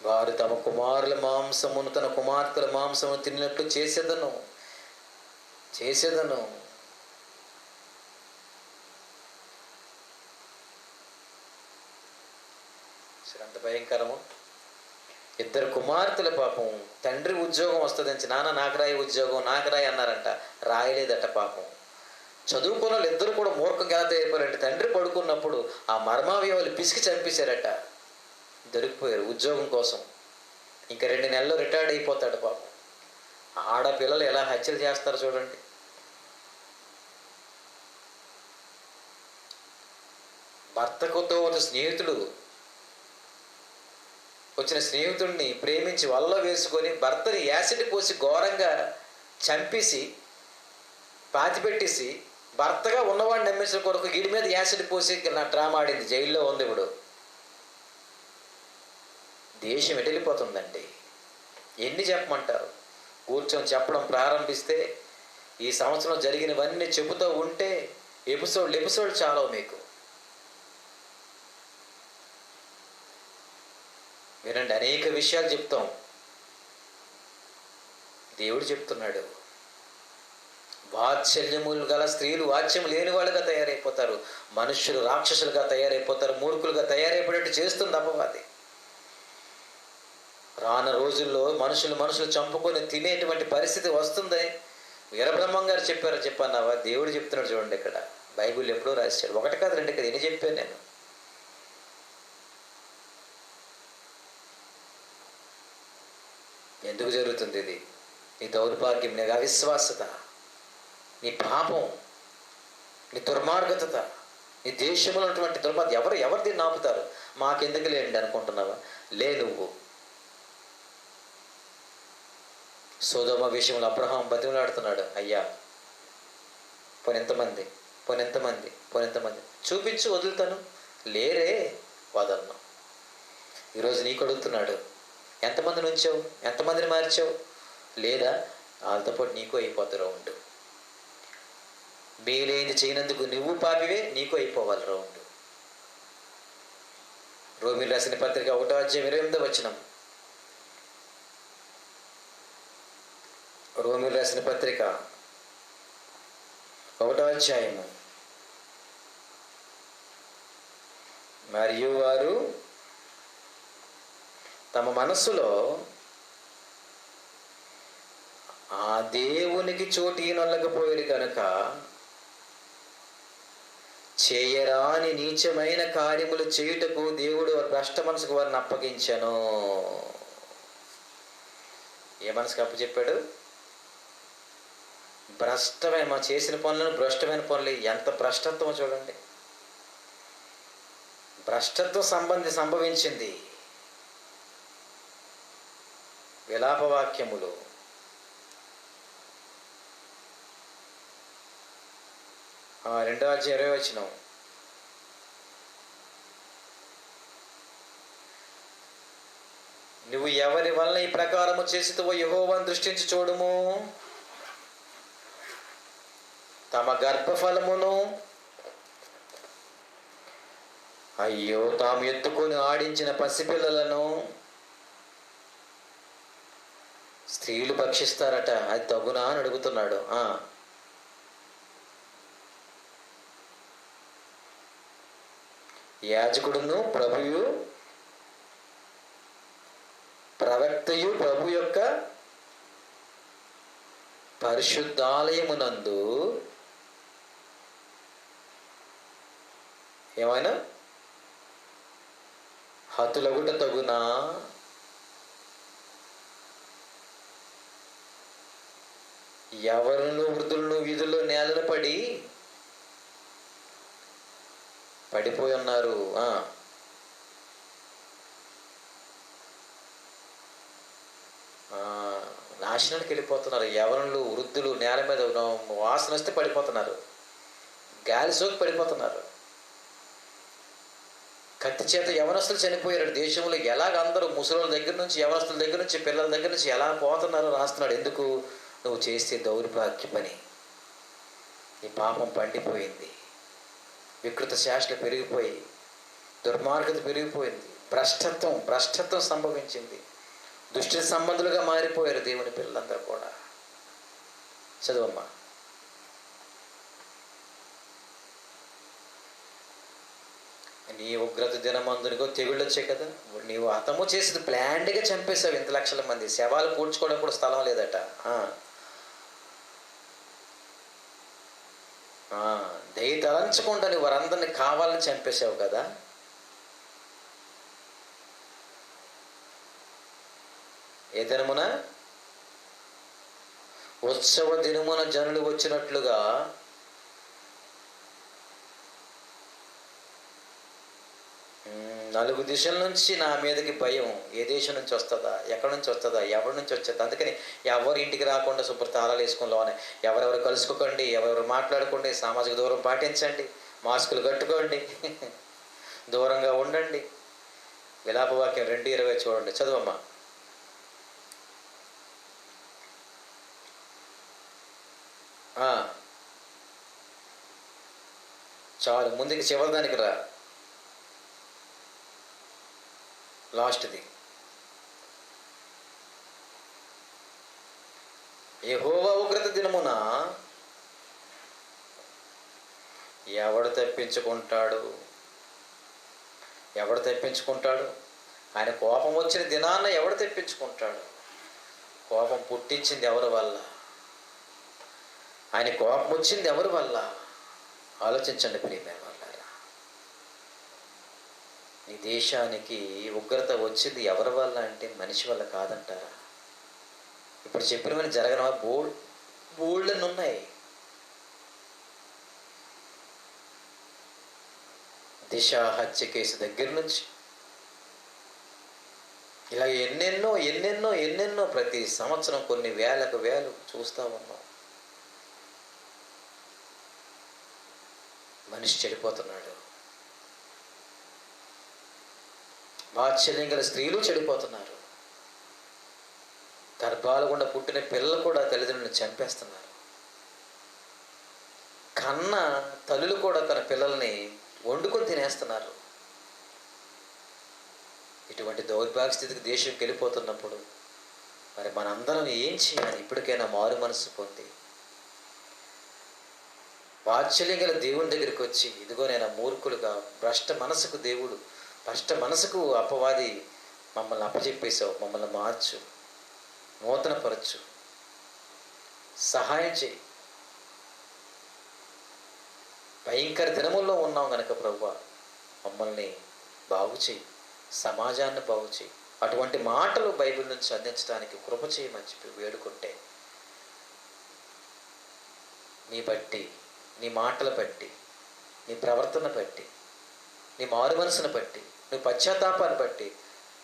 వారు తమ కుమారుల మాంసమును తన కుమార్తెల మాంసమును తిన్నట్లు చేసేదను. ఎంత భయంకరము. ఇద్దరు కుమార్తెల పాపం. తండ్రి ఉద్యోగం వస్తుందని, నాన్న నాకు రాయి ఉద్యోగం, నాకు రాయి అన్నారంట, రాయలేదట పాపం. చదువుకున్న వాళ్ళు ఇద్దరు కూడా మూర్ఖంగా ఎలా తయారైపోయారంటే, తండ్రి పడుకున్నప్పుడు ఆ మర్మావయవాలు పిసికి చంపేశారట. దొరికిపోయారు ఉద్యోగం కోసం. ఇంకా 2 నెలల్లో రిటైర్డ్ అయిపోతాడు పాపం. ఆడపిల్లలు ఎలా హత్యలు చేస్తారు చూడండి. భర్తకుతో వచ్చిన స్నేహితుడిని ప్రేమించి వల్ల వేసుకొని భర్తని యాసిడ్ పోసి ఘోరంగా చంపేసి పాతిపెట్టేసి భర్తగా ఉన్నవాడిని నమ్మించిన కొరకు వీడి మీద యాసిడ్ పోసి నా డ్రామా ఆడింది. జైల్లో ఉంది ఇప్పుడు. దేశం ఎటెళ్ళిపోతుందండి. ఎన్ని చెప్పమంటారు? కూర్చొని చెప్పడం ప్రారంభిస్తే ఈ సంవత్సరం జరిగినవన్నీ చెబుతూ ఉంటే ఎపిసోడ్ చాలవు మీకు. వినండి, అనేక విషయాలు చెప్తాం. దేవుడు చెప్తున్నాడు, వాత్సల్యములు గల స్త్రీలు వాత్స్యం లేని వాళ్ళుగా తయారైపోతారు, మనుష్యులు రాక్షసులుగా తయారైపోతారు, మూర్ఖులుగా తయారైపోయేట్టు చేస్తుంది అపవాది. రాను రోజుల్లో మనుషులు చంపుకొని తినేటువంటి పరిస్థితి వస్తుంది. వీరబ్రహ్మం గారు చెప్పన్నావా? దేవుడు చెప్తున్నాడు చూడండి, ఇక్కడ బైబిల్ ఎప్పుడో రాశాడు. 1 కాదు 2 కాదు, ఎన్ని చెప్పాను నేను. ఎందుకు జరుగుతుంది ఇది? నీ దౌర్భాగ్యం, నీ అవిశ్వాసత, నీ పాపం, నీ దుర్మార్గత, నీ దేశంలో ఉన్నటువంటి దుర్మార్గం. ఎవరు దీన్ని ఆపుతారు? మాకెందుకు లేండి అనుకుంటున్నావా? నువ్వు సొదొమ విషయంలో అబ్రహాం బతిమలాడుతున్నాడు, అయ్యా పోనెంతమంది చూపించు, వదులుతాను. లేరే, వదలను. ఈరోజు నీకు అడుగుతున్నాడు, ఎంతమందిని ఉంచావు, ఎంతమందిని మార్చావు? లేదా వాళ్ళతో పాటు నీకు అయిపోతారు రౌండ్. మేలేంది చేయనందుకు నువ్వు పాపివే, నీకు అయిపోవాలి రౌండ్. రోమీయులకు రాసిన పత్రిక 1:28 వచనం. రోమీయులకు రాసిన పత్రిక 1:28. మరియు వారు తమ మనస్సులో ఆ దేవునికి చోటు నొల్లకపోయారు కనుక చేయరాని నీచమైన కార్యములు చేయుటకు దేవుడు వారి భ్రష్ట మనసుకు వారిని అప్పగించాను. ఏ మనసుకు అప్పచెప్పాడు? భ్రష్టమైన చేసిన పనులను, భ్రష్టమైన పనులు. ఎంత భ్రష్టత్వం చూడండి. భ్రష్టత్వం సంభవించింది. విలాపవాక్యములు. రెండవ అధ్యాయం 20 వచనం. నువ్వు ఎవరి వలన ఈ ప్రకారము చేసితవో యెహోవాను దృష్టించి చూడుము. తమ గర్భఫలమును అయ్యో, తాము ఎత్తుకొని ఆడించిన పసిపిల్లలను స్త్రీలు భక్షిస్తారట, అది తగునా అని అడుగుతున్నాడు. యాజకుడును ప్రభువు ప్రవక్తయు ప్రభు యొక్క పరిశుద్ధాలయమునందు ఏమైనా హతులగుట తగునా? ఎవరును వృద్ధులను వీధుల్లో నేలను పడిపోయి ఉన్నారు. నాశనానికి వెళ్ళిపోతున్నారు. యవనులు వృద్ధులు నేల మీద వాసన వస్తే పడిపోతున్నారు, గాలి సోకి పడిపోతున్నారు. కత్తి చేత యవనస్తులు చనిపోయారు దేశంలో. ఎలాగ అందరూ ముసలోళ్ళ దగ్గర నుంచి, యవనస్తుల దగ్గర నుంచి, పిల్లల దగ్గర నుంచి ఎలా పోతున్నారో రాస్తున్నాడు. ఎందుకు? నువ్వు చేసే దౌర్భాగ్య పని, నీ పాపం పండిపోయింది, వికృత శాస్త్రం పెరిగిపోయి, దుర్మార్గత పెరిగిపోయింది, భ్రష్టత్వం సంభవించింది, దుష్ట సంబంధులుగా మారిపోయారు దేవుని పిల్లలందరూ కూడా. చదువమ్మా. నీ ఉగ్రత దినమందునికో తెగుళ్ళు వచ్చాయి కదా, నీవు హతము చేసేది ప్లాండ్గా చంపేశావు. ఇంత లక్షల మంది శవాలు పూడ్చుకోవడం కూడా స్థలం లేదట. దయ తలంచకుండా నువ్వు వారందరినీ కావాలని చంపేశావు కదా. ఏ దినమున? ఉత్సవ దినమున జనులు వచ్చినట్లుగా నలుగు దిశల నుంచి నా మీదకి భయం. ఏ దేశం నుంచి వస్తుందా, ఎక్కడి నుంచి వస్తుందా, ఎవరి నుంచి వచ్చేది. అందుకని ఎవరు ఇంటికి రాకుండా శుభ్ర తాళాలు వేసుకుని ఎవరెవరు కలుసుకోకండి, ఎవరెవరు మాట్లాడుకోండి, సామాజిక దూరం పాటించండి, మాస్కులు కట్టుకోండి, దూరంగా ఉండండి. విలాపవాక్యం 2:20 చూడండి, చదువమ్మా. చాలు, ముందుకి చివరిదానికి రా, లాస్ట్ది. యెహోవా ఉగ్రత దినమున ఎవడు తప్పించుకుంటాడు? ఆయన కోపం వచ్చిన దినాన్న ఎవడు తెప్పించుకుంటాడు? కోపం పుట్టించింది ఎవరి వల్ల? ఆయన కోపం వచ్చింది ఎవరి వల్ల? ఆలోచించండి ప్రియమైన వాళ్ళారా. ఈ దేశానికి ఉగ్రత వచ్చింది ఎవరి వల్ల అంటే మనిషి వల్ల కాదంటారా? ఇప్పుడు చెప్పినవన్నీ జరగనవా? బోల్డ్ని ఉన్నాయి. దిశ హత్య కేసు దగ్గర నుంచి ఇలా ఎన్నెన్నో ప్రతి సంవత్సరం కొన్ని వేలకు వేలు చూస్తూ ఉన్నాం. మనిషి చెడిపోతున్నాడు. వాత్సల్యం గల స్త్రీలు చెడిపోతున్నారు. గర్భాల గుండా పుట్టిన పిల్లలు కూడా తల్లిదండ్రులను చంపేస్తున్నారు. కన్న తల్లులు కూడా తన పిల్లల్ని వండుకొని తినేస్తున్నారు. ఇటువంటి దౌర్భాగ్య స్థితికి దేశం వెళ్ళిపోతున్నప్పుడు మరి మనందరం ఏం చేయాలి? ఇప్పటికైనా మారు మనసు పొంది వాత్సల్యం గల దేవుని దగ్గరికి వచ్చి, ఇదిగో నేను మూర్ఖులుగా భ్రష్ట మనసుకు అపవాది మమ్మల్ని అప్పచెప్పేశావు, మమ్మల్ని మార్చు, నూతనపరచు, సహాయం చేయి. భయంకర దినముల్లో ఉన్నాం కనుక ప్రభువా మమ్మల్ని బాగు చేయి, సమాజాన్ని బాగు చేయి. అటువంటి మాటలు బైబిల్ నుంచి అందించడానికి కృప చేయమని చెప్పి వేడుకుంటే, నీ బట్టి, నీ మాటలు బట్టి, నీ ప్రవర్తన బట్టి, నీ మారు మనసును బట్టి, నువ్వు పశ్చాత్తాపాన్ని బట్టి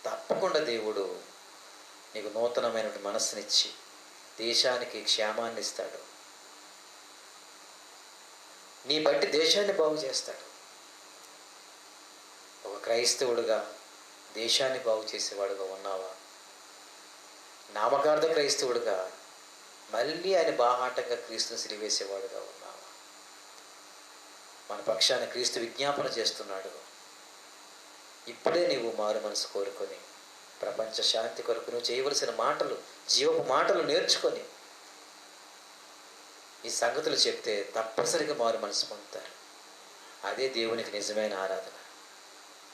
తప్పకుండా దేవుడు నీకు నూతనమైన మనస్సునిచ్చి దేశానికి క్షేమాన్ని ఇస్తాడు. నీ బట్టి దేశాన్ని బాగు చేస్తాడు. ఒక క్రైస్తవుడుగా దేశాన్ని బాగు చేసేవాడుగా ఉన్నావా? నామకార్థ క్రైస్తవుడుగా మళ్ళీ ఆయన బాహాటంగా క్రీస్తుని సిరివేసేవాడుగా ఉన్నావా? మన పక్షాన క్రీస్తు విజ్ఞాపన చేస్తున్నాడు. ఇప్పుడే నీవు మారు మనసు కోరుకొని ప్రపంచ శాంతి కొరకు నువ్వు చేయవలసిన మాటలు, జీవపు మాటలు నేర్చుకొని ఈ సంగతులు చెప్తే తప్పనిసరిగా మారు మనసు పొందుతారు. అదే దేవునికి నిజమైన ఆరాధన.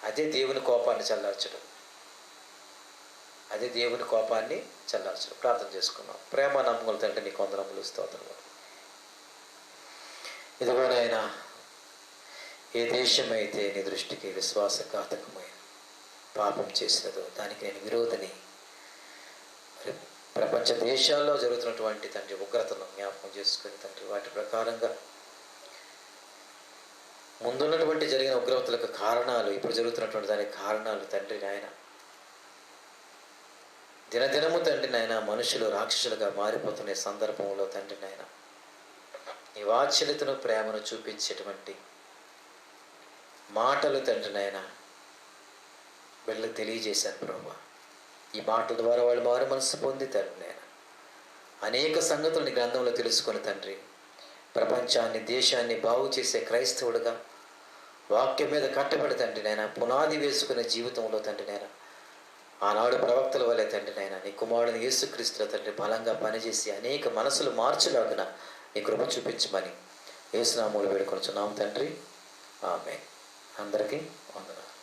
అదే దేవుని కోపాన్ని చల్లార్చడం. అదే దేవుని కోపాన్ని చల్లార్చడం. ప్రార్థన చేసుకున్నాం. ప్రేమ నమ్మకం తండ్రి, నీకు వందనములు, స్తోత్రములు. ఇదిగోనైనా ఏ దేశమైతే నీ దృష్టికి విశ్వాసఘాతకమైన పాపం చేసినదో దానికి నేను విరోధని. ప్రపంచ దేశాల్లో జరుగుతున్నటువంటి తండ్రి ఉగ్రతను జ్ఞాపకం చేసుకుని తండ్రి, వాటి ప్రకారంగా ముందున్నటువంటి జరిగిన ఉగ్రతలకు కారణాలు, ఇప్పుడు జరుగుతున్నటువంటి దానికి కారణాలు తండ్రి నాయన, దినదినము తండ్రి నాయన మనుషులు రాక్షసులుగా మారిపోతున్న సందర్భంలో తండ్రి నాయన నీ వాత్సల్యతను, ప్రేమను చూపించేటువంటి మాటలు తండ్రి నాయన బిడ్డలకు తెలియజేశాను ప్రభువా. ఈ మాటల ద్వారా వాళ్ళు మారు మనసు పొంది తండ్రి నాయన అనేక సంగతులు నీ గ్రంథంలో తెలుసుకొని తండ్రి, ప్రపంచాన్ని, దేశాన్ని బాగు చేసే క్రైస్తవుడుగా వాక్యం మీద కట్టబడి తండ్రి నాయన పునాది వేసుకునే జీవితంలో తండ్రి నాయన ఆనాడు ప్రవక్తల వలె తండ్రి నాయన నీ కుమారుని యేసుక్రీస్తుల తండ్రి బలంగా పనిచేసి అనేక మనసులు మార్చులాగున నీ కృప చూపించమని యేసు నామములో వేడుకొనుచున్నాము తండ్రి. ఆమేన్. అందరికీ వందనాలు.